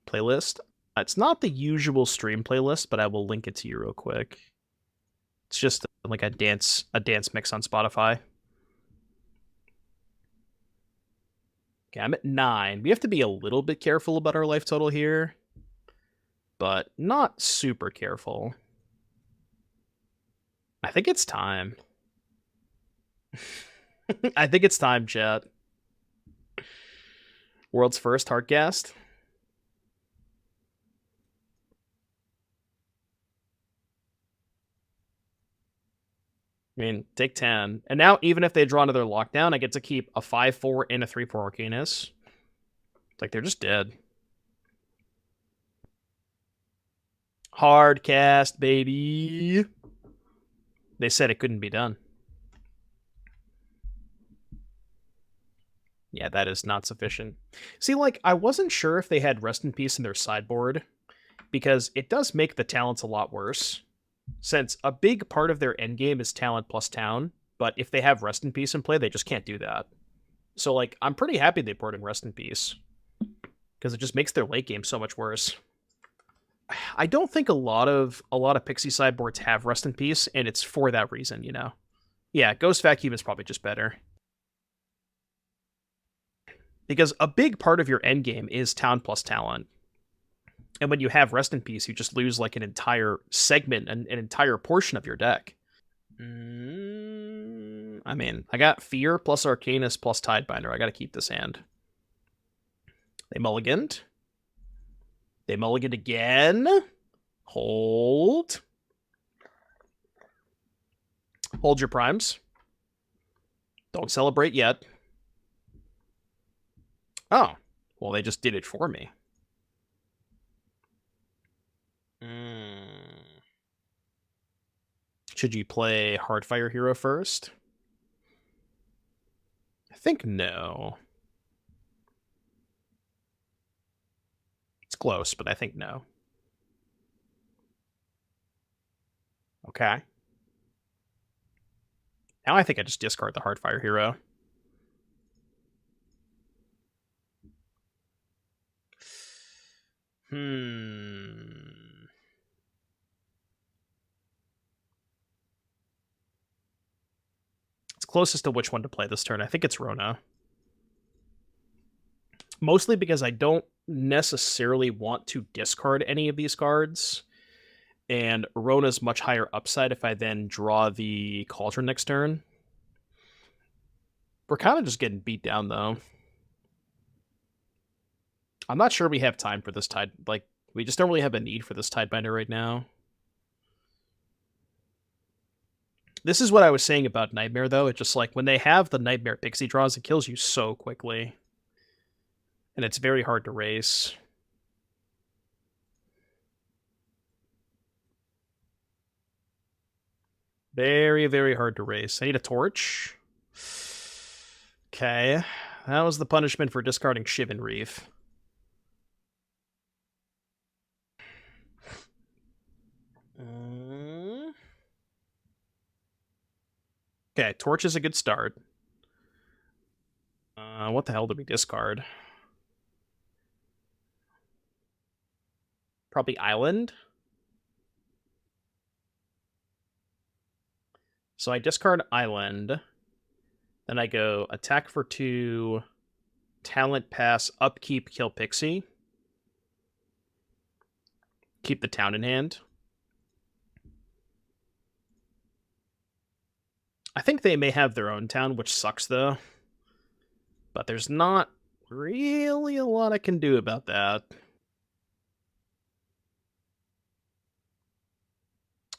playlist. It's not the usual stream playlist, but I will link it to you real quick. It's just like a dance mix on Spotify. Okay, I'm at 9. We have to be a little bit careful about our life total here, but not super careful. I think it's time. I think it's time, chat. World's first Heartcast. I mean, take 10. And now, even if they draw another lockdown, I get to keep a 5/4 and a 3/4 Arcanis. It's like they're just dead. Hardcast, baby. They said it couldn't be done. Yeah, that is not sufficient. See, like, I wasn't sure if they had Rest in Peace in their sideboard, because it does make the talents a lot worse, since a big part of their endgame is talent plus town, but if they have Rest in Peace in play, they just can't do that. So, like, I'm pretty happy they poured in Rest in Peace, because it just makes their late game so much worse. I don't think a lot of Pixie sideboards have Rest in Peace, and it's for that reason, you know? Yeah, Ghost Vacuum is probably just better. Because a big part of your endgame is town plus talent. And when you have Rest in Peace, you just lose like an entire segment, an entire portion of your deck. I mean, I got Fear plus Arcanis plus Tidebinder. I gotta keep this hand. They mulliganed. They mulliganed again. Hold. Hold your primes. Don't celebrate yet. Oh, well, they just did it for me. Should you play Heartfire Hero first? I think no. It's close, but I think no. Okay. Now I think I just discard the Heartfire Hero. closest to which one to play this turn. I think it's Rona. Mostly because I don't necessarily want to discard any of these cards. And Rona's much higher upside if I then draw the Cauldron next turn. We're kind of just getting beat down, though. I'm not sure we have time for this Tide. Like, we just don't really have a need for this Tidebinder right now. This is what I was saying about Nightmare, though. It's just like, when they have the Nightmare Pixie draws, it kills you so quickly. And it's very hard to race. Very, very hard to race. I need a torch. Okay. That was the punishment for discarding Shivan Reef. Okay, torch is a good start. What the hell did we discard? Probably Island. So I discard Island. Then I go attack for 2, talent pass, upkeep, kill Pixie. Keep the town in hand. I think they may have their own town, which sucks though. But there's not really a lot I can do about that.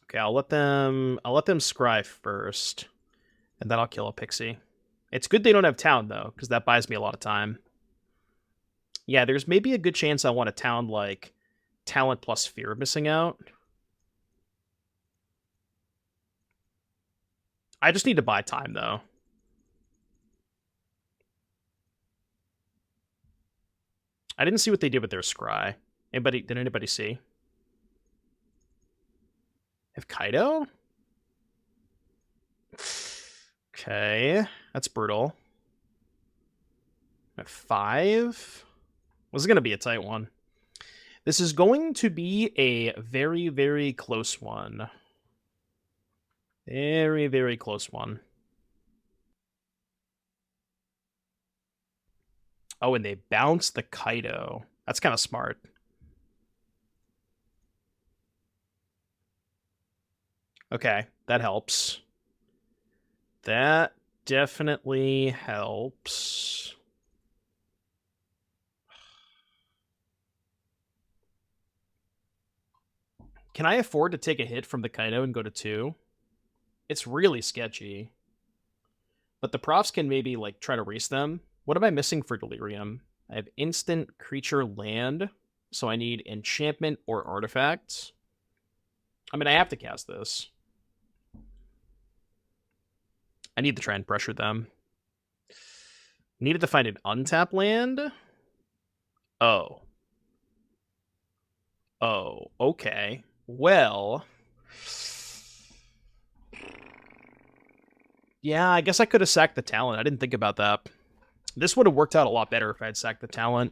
Okay, I'll let them scry first. And then I'll kill a Pixie. It's good they don't have town though, because that buys me a lot of time. Yeah, there's maybe a good chance I want a town like talent plus fear of missing out. I just need to buy time though. I didn't see what they did with their scry. Did anybody see? Have Kaido? Okay, that's brutal. At 5? This is going to be a tight one. This is going to be a very, very close one. Very, very close one. Oh, and they bounce the Kaido. That's kind of smart. Okay, that helps. That definitely helps. Can I afford to take a hit from the Kaido and go to 2? It's really sketchy. But the Profs can maybe, like, try to race them. What am I missing for Delirium? I have instant creature land, so I need enchantment or artifacts. I mean, I have to cast this. I need to try and pressure them. Needed to find an untap land? Oh. Oh, okay. Well... yeah, I guess I could have sacked the talent. I didn't think about that. This would have worked out a lot better if I had sacked the talent.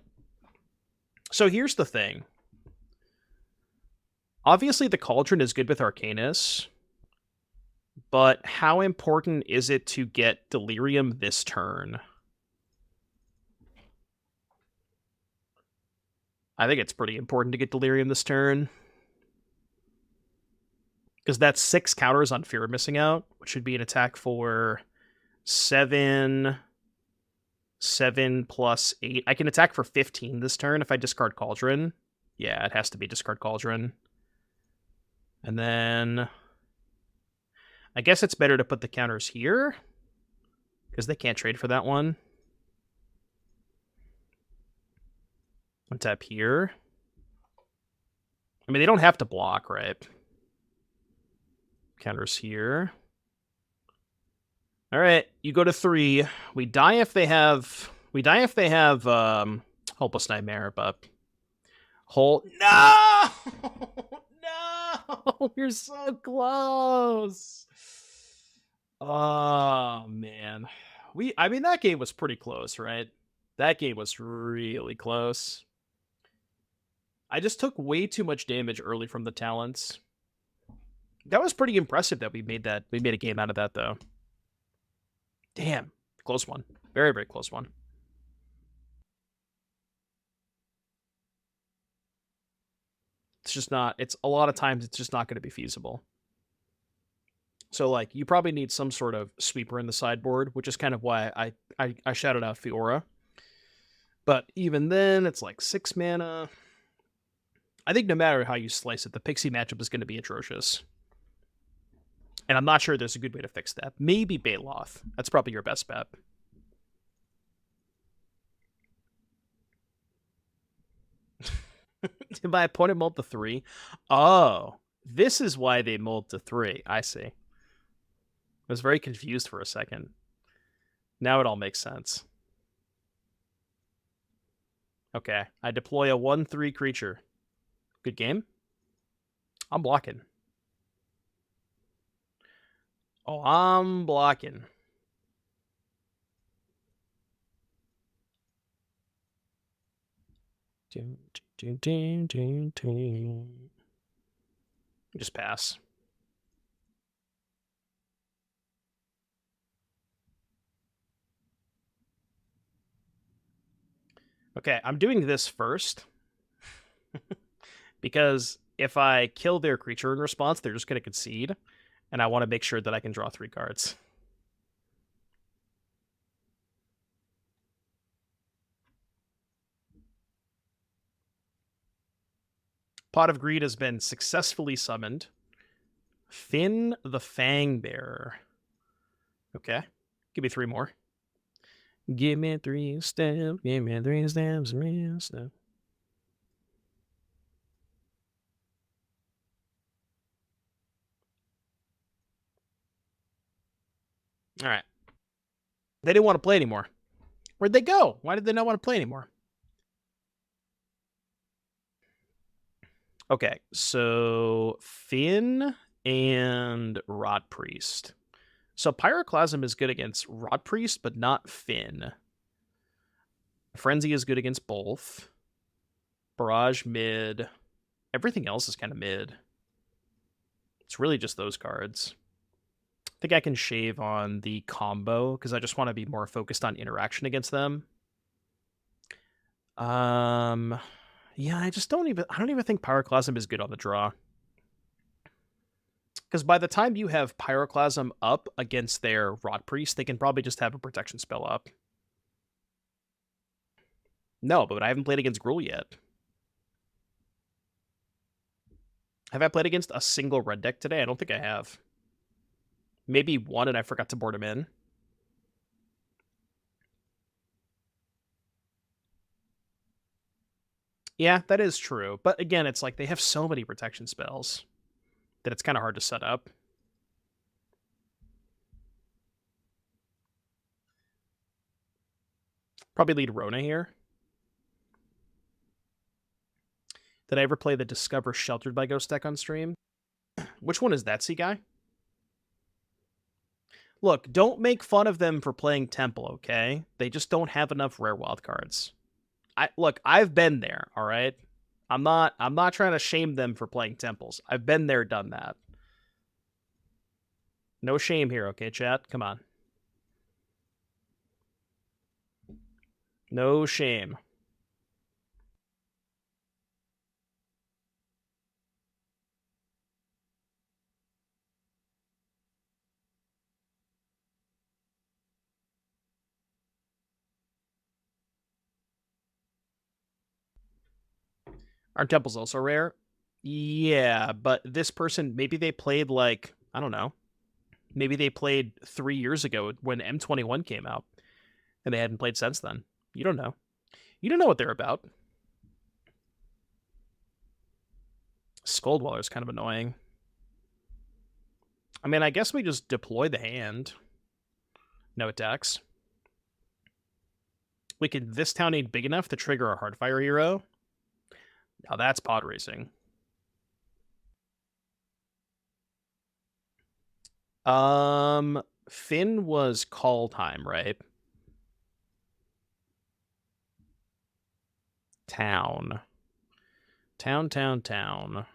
So here's the thing. Obviously, the Cauldron is good with Arcanis. But how important is it to get Delirium this turn? I think it's pretty important to get Delirium this turn. Because that's 6 counters on Fear of Missing Out, which would be an attack for 7 plus 8. I can attack for 15 this turn if I discard Cauldron. Yeah, it has to be discard Cauldron. And then... I guess it's better to put the counters here, because they can't trade for that one. Untap here. I mean, they don't have to block, right? Counters here. All right, you go to 3. We die if they have. Hopeless Nightmare, but No! No! You're so close. Oh man, I mean that game was pretty close, right? That game was really close. I just took way too much damage early from the talents. That was pretty impressive that we made a game out of that, though. Damn. Close one. Very, very close one. It's just not, it's a lot of times it's just not going to be feasible. So, like, you probably need some sort of sweeper in the sideboard, which is kind of why I shouted out Fiora. But even then, it's like 6 mana. I think no matter how you slice it, the Pixie matchup is going to be atrocious. And I'm not sure there's a good way to fix that. Maybe Baloth. That's probably your best bet. Did my opponent mold to 3? Oh, this is why they mold to 3. I see. I was very confused for a second. Now it all makes sense. Okay, I deploy a 1/3 creature. Good game. I'm blocking. Oh, I'm blocking. Just pass. Okay, I'm doing this first. Because if I kill their creature in response, they're just going to concede. And I want to make sure that I can draw 3 cards. Pot of Greed has been successfully summoned. Finn the Fangbearer. Okay. Give me 3 more. Give me 3 steps. Give me 3 steps. Real stuff. All right. They didn't want to play anymore. Where'd they go? Why did they not want to play anymore? Okay, so Finn and Rot Priest. So Pyroclasm is good against Rot Priest, but not Finn. Frenzy is good against both. Barrage mid. Everything else is kind of mid. It's really just those cards. I think I can shave on the combo because I just want to be more focused on interaction against them. Yeah, I don't even think Pyroclasm is good on the draw. Because by the time you have Pyroclasm up against their Rot Priest, they can probably just have a protection spell up. No, but I haven't played against Gruul yet. Have I played against a single red deck today? I don't think I have. Maybe one and I forgot to board him in. Yeah, that is true. But again, it's like they have so many protection spells that it's kind of hard to set up. Probably lead Rona here. Did I ever play the Discover Sheltered by Ghost deck on stream? Which one is that, C guy? Look, don't make fun of them for playing Temple, okay? They just don't have enough rare wildcards. Look, I've been there, all right? I'm not trying to shame them for playing Temples. I've been there, done that. No shame here, okay, chat? Come on. No shame. Aren't temples also rare? Yeah, but this person, maybe they played like, I don't know. Maybe they played 3 years ago when M21 came out, and they hadn't played since then. You don't know. You don't know what they're about. Skulldweller is kind of annoying. I mean, I guess we just deploy the hand. No attacks. We can, this town ain't big enough to trigger a Heartfire Hero. Now that's pod racing. Finn was call time, right? Town. Town.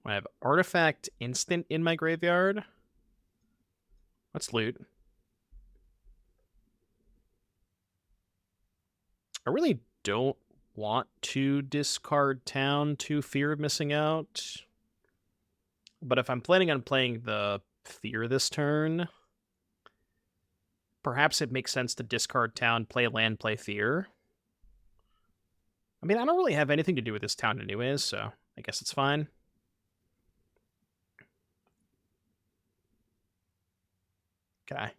I have Artifact Instant in my graveyard. Let's loot. I really don't want to discard town to fear of missing out. But if I'm planning on playing the fear this turn, perhaps it makes sense to discard town, play land, play fear. I mean, I don't really have anything to do with this town anyways, so I guess it's fine. Okay.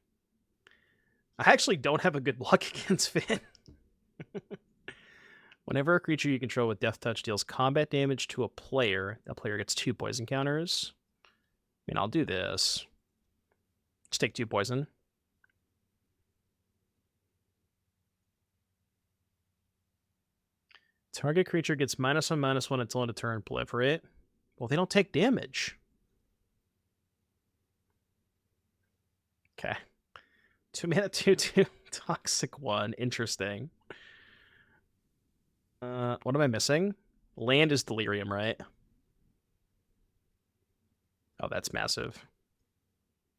I actually don't have a good block against Finn. Whenever a creature you control with Death Touch deals combat damage to a player, that player gets 2 poison counters. I mean, I'll do this. Just take 2 poison. Target creature gets -1/-1 until end of turn, proliferate. Well, they don't take damage. Okay. 2 mana, 2/2, Toxic 1. Interesting. What am I missing? Land is Delirium, right? Oh, that's massive.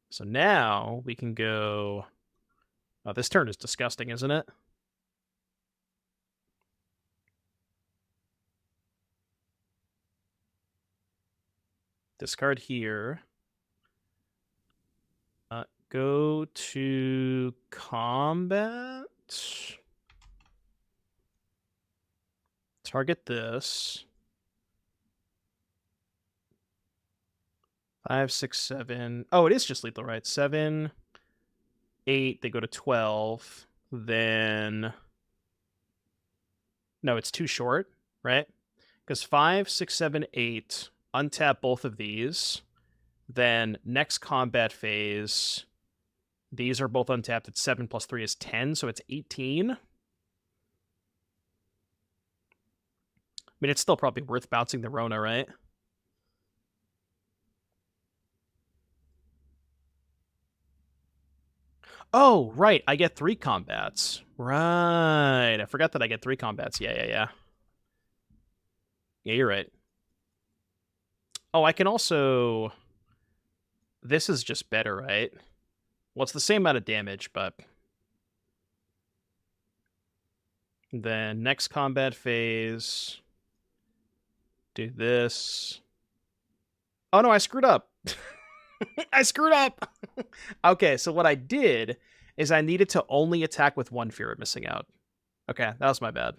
So now we can go... Oh, this turn is disgusting, isn't it? Discard here. Go to combat. Target this. 5, 6, 7. Oh, it is just lethal, right? 7, 8. They go to 12. Then... No, it's too short, right? Because 5, 6, 7, 8. Untap both of these. Then next combat phase... These are both untapped. It's 7 plus 3 is 10, so it's 18. I mean, it's still probably worth bouncing the Rona, right? Oh, right. I get 3 combats. Right. I forgot that I get 3 combats. Yeah. Yeah, you're right. Oh, I can also... This is just better, right? Well, it's the same amount of damage, but... Then next combat phase... Do this... Oh no, I screwed up! I screwed up! Okay, so what I did is I needed to only attack with 1 fear of missing out. Okay, that was my bad.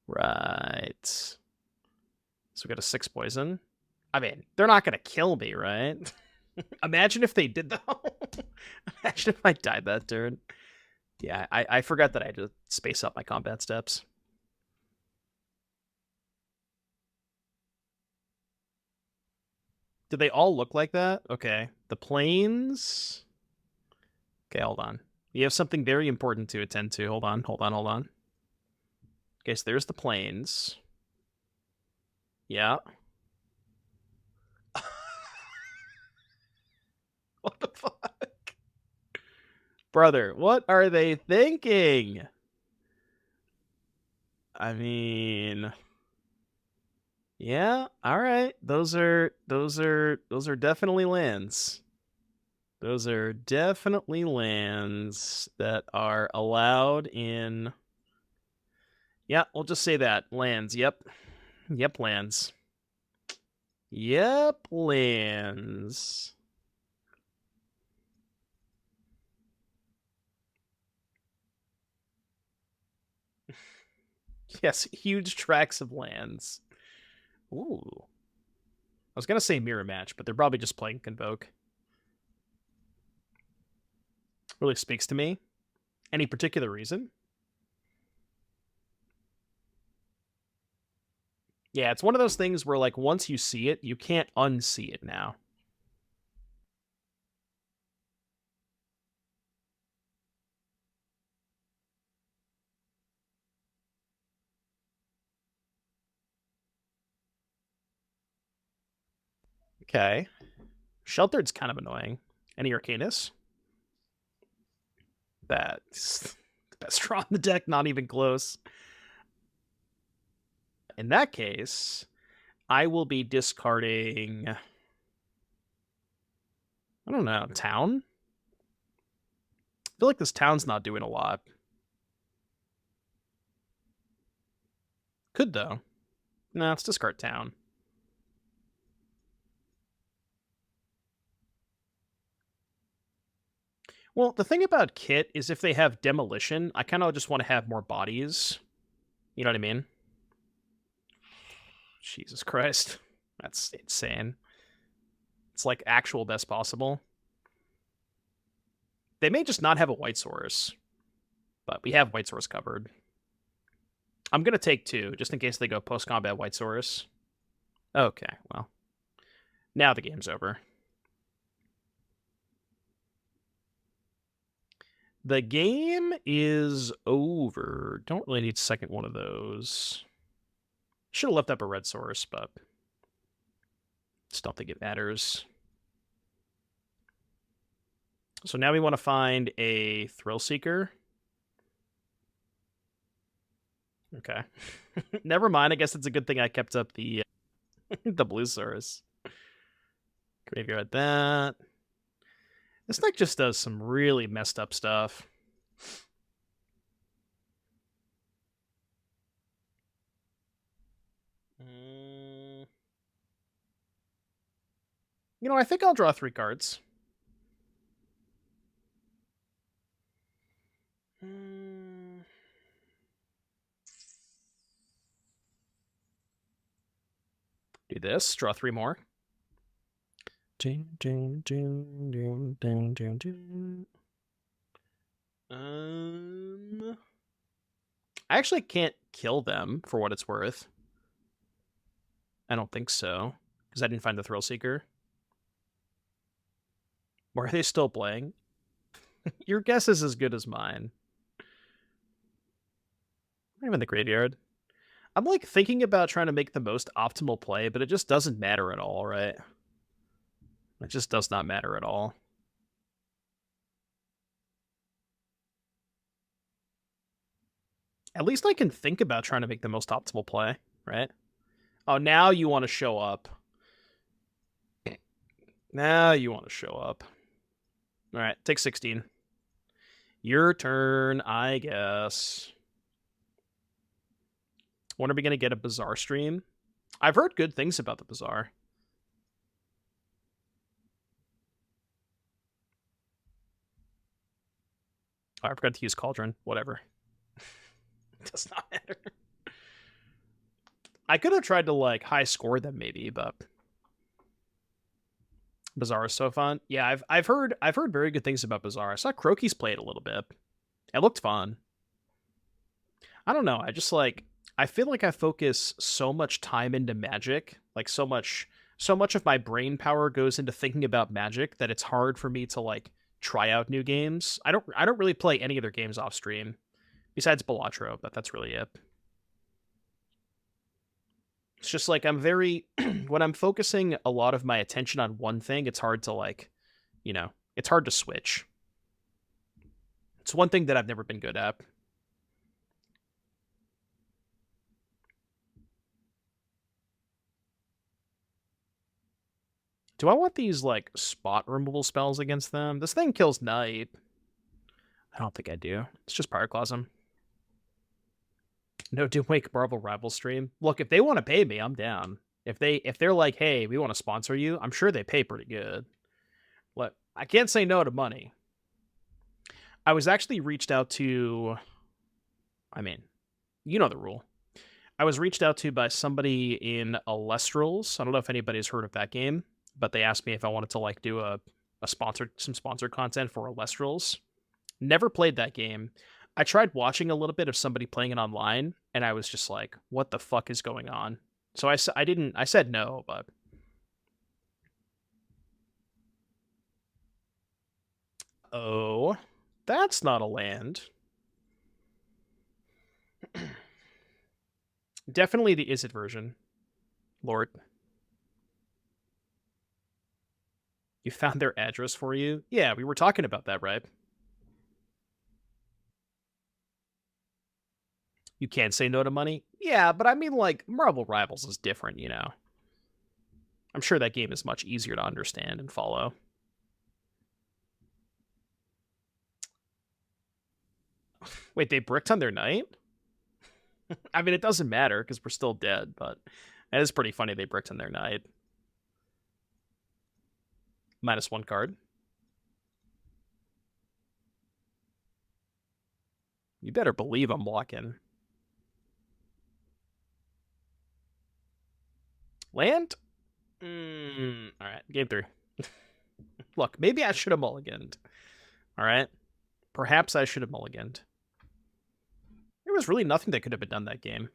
Right. So we got a 6 poison. I mean, they're not going to kill me, right? Imagine if they did, though. Imagine if I died that turn. Yeah, I forgot that I had to space up my combat steps. Did they all look like that? Okay. The planes... Okay, hold on. You have something very important to attend to. Hold on. Okay, so there's the planes. Yeah. What the fuck? Brother, what are they thinking? I mean... Yeah, alright. Those are definitely lands. Those are definitely lands that are allowed in... Yeah, we'll just say that. Lands, yep. Yep, lands. Yep, lands. Yes, huge tracts of lands. Ooh. I was going to say mirror match, but they're probably just playing Convoke. Really speaks to me. Any particular reason? Yeah, it's one of those things where, like, once you see it, you can't unsee it now. Okay. Sheltered's kind of annoying. Any Arcanis? That's the best draw in the deck, not even close. In that case, I will be discarding... I don't know, town? I feel like this town's not doing a lot. Could, though. No, let's discard town. Well, the thing about Kit is if they have Demolition, I kind of just want to have more bodies. You know what I mean? Jesus Christ. That's insane. It's like actual best possible. They may just not have a white source, but we have white source covered. I'm going to take 2, just in case they go post-combat white source. Okay, well. Now the game's over. The game is over. Don't really need a second one of those. Should have left up a red source, but just don't think it matters. So now we want to find a Thrillseeker. Okay. Never mind. I guess it's a good thing I kept up the the blue source. Graveyard that. This deck just does some really messed up stuff. You know, I think I'll draw 3 cards. Do this, draw 3 more. I actually can't kill them for what it's worth. I don't think so, because I didn't find the Thrillseeker. Or are they still playing? Your guess is as good as mine. I'm in the graveyard. I'm like thinking about trying to make the most optimal play, but it just doesn't matter at all, right? It just does not matter at all. At least I can think about trying to make the most optimal play, right? Oh, now you want to show up. Now you want to show up. All right, take 16. Your turn, I guess. When are we going to get a Bazaar stream? I've heard good things about the Bazaar. Oh, I forgot to use Cauldron. Whatever. It does not matter. I could have tried to, like, high score them maybe, but Bazaar is so fun. Yeah, I've heard very good things about Bazaar. I saw Croaky's play it a little bit. It looked fun. I don't know. I feel like I focus so much time into Magic, like so much of my brain power goes into thinking about Magic that it's hard for me to like try out new games. I don't really play any other games off stream besides Balatro, but that's really it. It's just like I'm very when I'm focusing a lot of my attention on one thing, it's hard to like, you know, it's hard to switch. It's one thing that I've never been good at. Do I want these, like, spot removal spells against them? This thing kills Knight. I don't think I do. It's just Pyroclasm. No Doomwake Marvel Rival stream. Look, if they want to pay me, I'm down. If they're like, hey, we want to sponsor you, I'm sure they pay pretty good. Look, I can't say no to money. I was actually reached out to... I mean, you know the rule. I was reached out to by somebody in Alestrals. I don't know if anybody's heard of that game, but they asked me if I wanted to like do some sponsored content for Alestrals. Never played that game. I tried watching a little bit of somebody playing it online, and I was just like, what the fuck is going on? So I said no, but... Oh, that's not a land. Definitely the Izzet version. Lord. You found their address for you? Yeah, we were talking about that, right? You can't say no to money? Yeah, but I mean, like, Marvel Rivals is different, you know? I'm sure that game is much easier to understand and follow. Wait, they bricked on their Knight? I mean, it doesn't matter because we're still dead, but it is pretty funny they bricked in their knight. -1 card. You better believe I'm walking. Land? Alright, game 3. Look, maybe I should have mulliganed. Alright? Perhaps I should have mulliganed. There was really nothing that could have been done that game.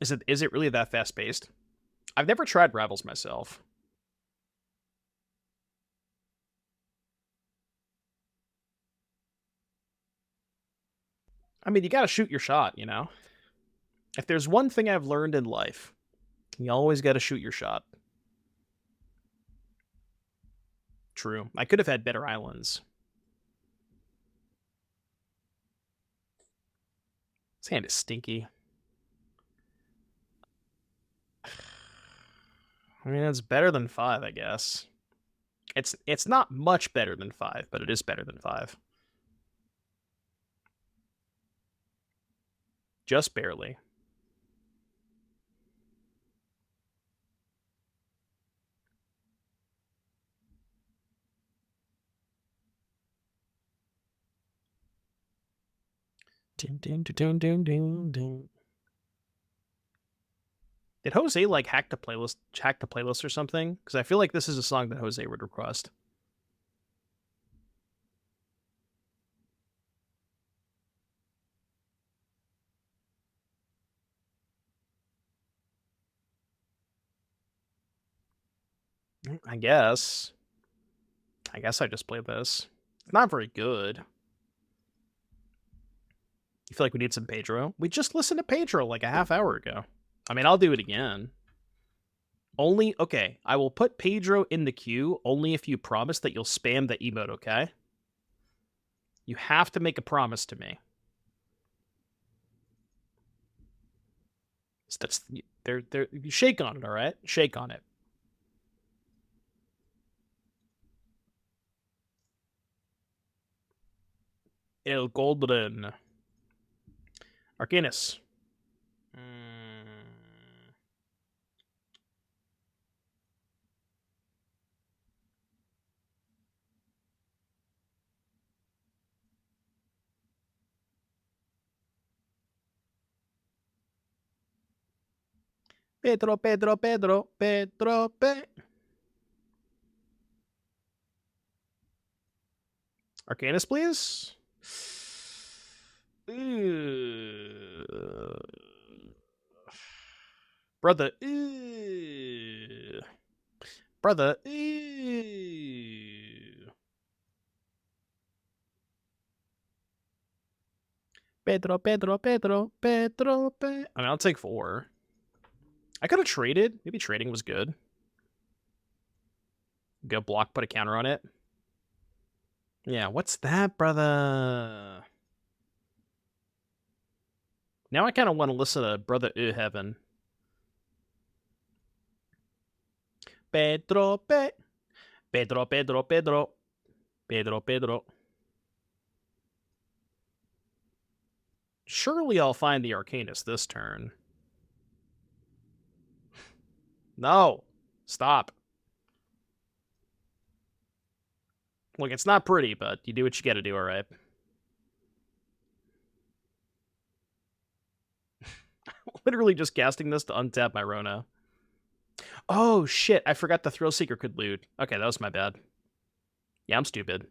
Is it really that fast-paced? I've never tried Rivals myself. I mean, you gotta shoot your shot, you know? If there's one thing I've learned in life, you always gotta shoot your shot. True. I could have had better islands. This hand is stinky. I mean, it's better than 5, I guess. It's not much better than 5, but it is better than 5. Just barely. Dun. Did Jose like hack the playlist or something? Because I feel like this is a song that Jose would request. I guess I just played this. It's not very good. You feel like we need some Pedro? We just listened to Pedro like a half hour ago. I mean, I'll do it again. Okay, I will put Pedro in the queue only if you promise that you'll spam the emote, okay? You have to make a promise to me. You shake on it, all right? Shake on it. El Golden. Arcanis. Pedro. Arcanis, please. Brother. Brother. Pedro. I mean, I'll take 4. I could have traded. Maybe trading was good. Go block, put a counter on it. Yeah, what's that, brother? Now I kind of want to listen to Brother Heaven. Pedro. Surely I'll find the Arcanist this turn. No. Stop. Look, it's not pretty, but you do what you gotta do, alright? Literally just casting this to untap my Rona. Oh, shit. I forgot the Thrillseeker could loot. Okay, that was my bad. Yeah, I'm stupid.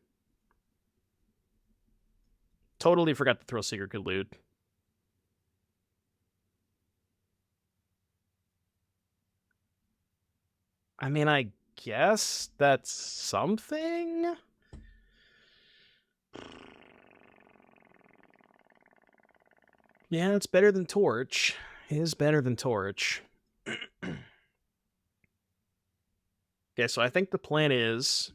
Totally forgot the Thrillseeker could loot. I mean, I guess that's something? Yeah, it's better than Torch. It is better than Torch. Okay, so I think the plan is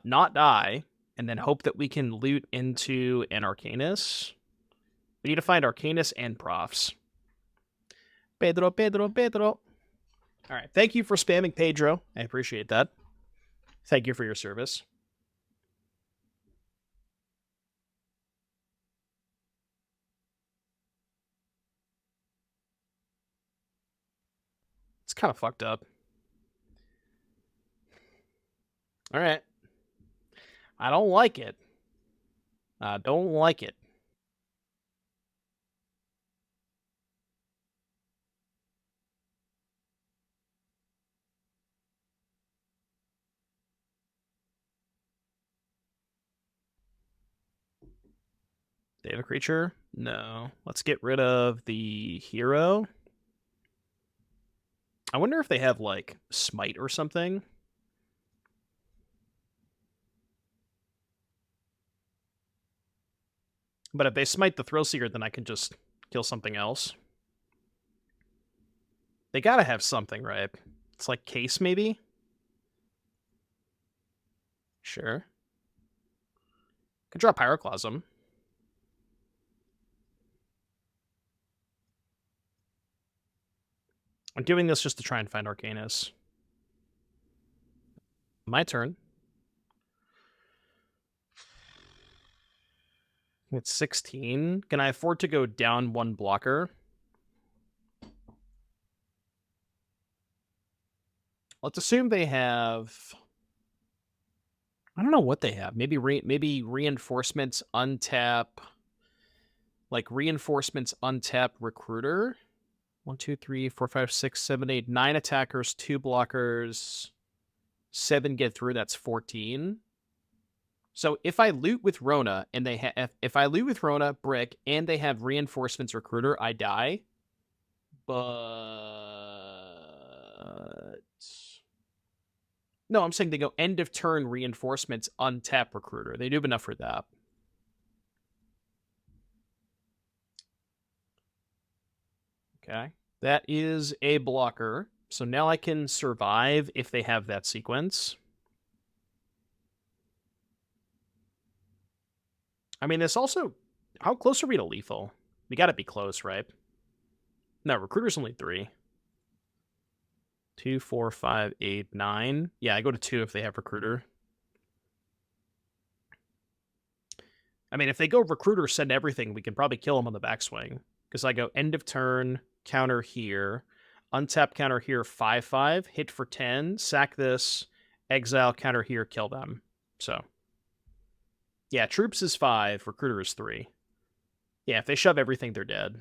not die, and then hope that we can loot into an Arcanus. We need to find Arcanus and Profs. Pedro. All right, thank you for spamming Pedro. I appreciate that. Thank you for your service. kind of fucked up. All right. I don't like it. I don't like it. They have a creature? No. Let's get rid of the hero. I wonder if they have, like, Smite or something. But if they smite the Thrillseeker, then I can just kill something else. They gotta have something, right? It's like Case, maybe? Sure. Could draw Pyroclasm. I'm doing this just to try and find Arcanis. My turn. It's 16. Can I afford to go down one blocker? Let's assume they have... I don't know what they have. Maybe reinforcements untap... Like, reinforcements untap Recruiter? 1, 2, 3, 4, 5, 6, 7, 8, 9 attackers, 2 blockers, 7 get through, that's 14. So if I loot with Rona and they have, if I loot with Rona, Brick, and they have reinforcements Recruiter, I die. But no, I'm saying they go end of turn reinforcements untap Recruiter. They do have enough for that. Okay. That is a blocker. So now I can survive if they have that sequence. I mean, this also... How close are we to lethal? We gotta be close, right? No, Recruiter's only 3. 2, 4, 5, 8, 9. Yeah, I go to 2 if they have Recruiter. I mean, if they go Recruiter, send everything, we can probably kill them on the backswing. Because I go end of turn, counter here, untap counter here, 5/5, hit for 10, sack this, exile counter here, kill them. So, yeah, troops is 5, Recruiter is 3. Yeah, if they shove everything, they're dead.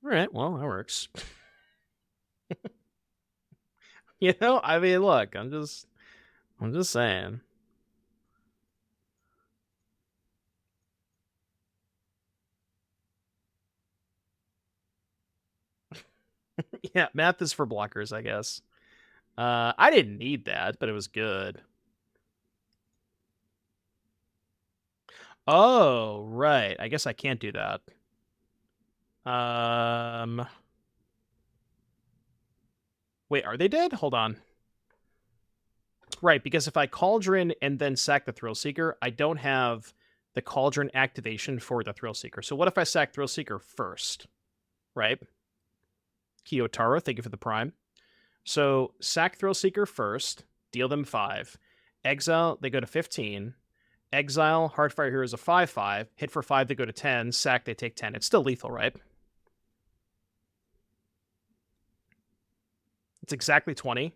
All right, well, that works. You know, I mean, look, I'm just saying. Yeah, math is for blockers, I guess. I didn't need that, but it was good. Oh, right. I guess I can't do that. Wait, are they dead? Hold on. Right, because if I Cauldron and then sack the Thrillseeker, I don't have the Cauldron activation for the Thrillseeker. So what if I sack Thrillseeker first? Right? Kiyotaro, thank you for the prime. So sack Thrillseeker first, deal them 5. Exile, they go to 15. Exile, Heartfire Hero is a 5/5. Hit for 5, they go to 10. Sack, they take 10. It's still lethal, right? It's exactly 20.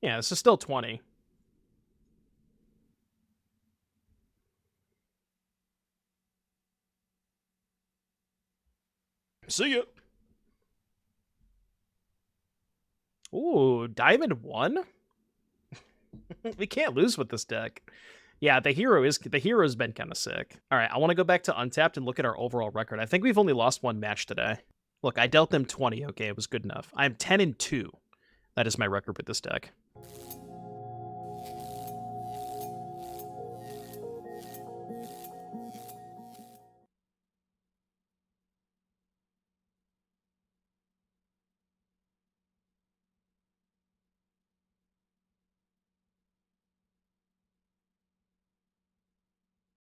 Yeah, this is still 20. See ya. Ooh, Diamond 1? We can't lose with this deck. Yeah, the hero's been kind of sick. All right, I want to go back to Untapped and look at our overall record. I think we've only lost 1 match today. Look, I dealt them 20. Okay, it was good enough. I'm 10-2. That is my record with this deck.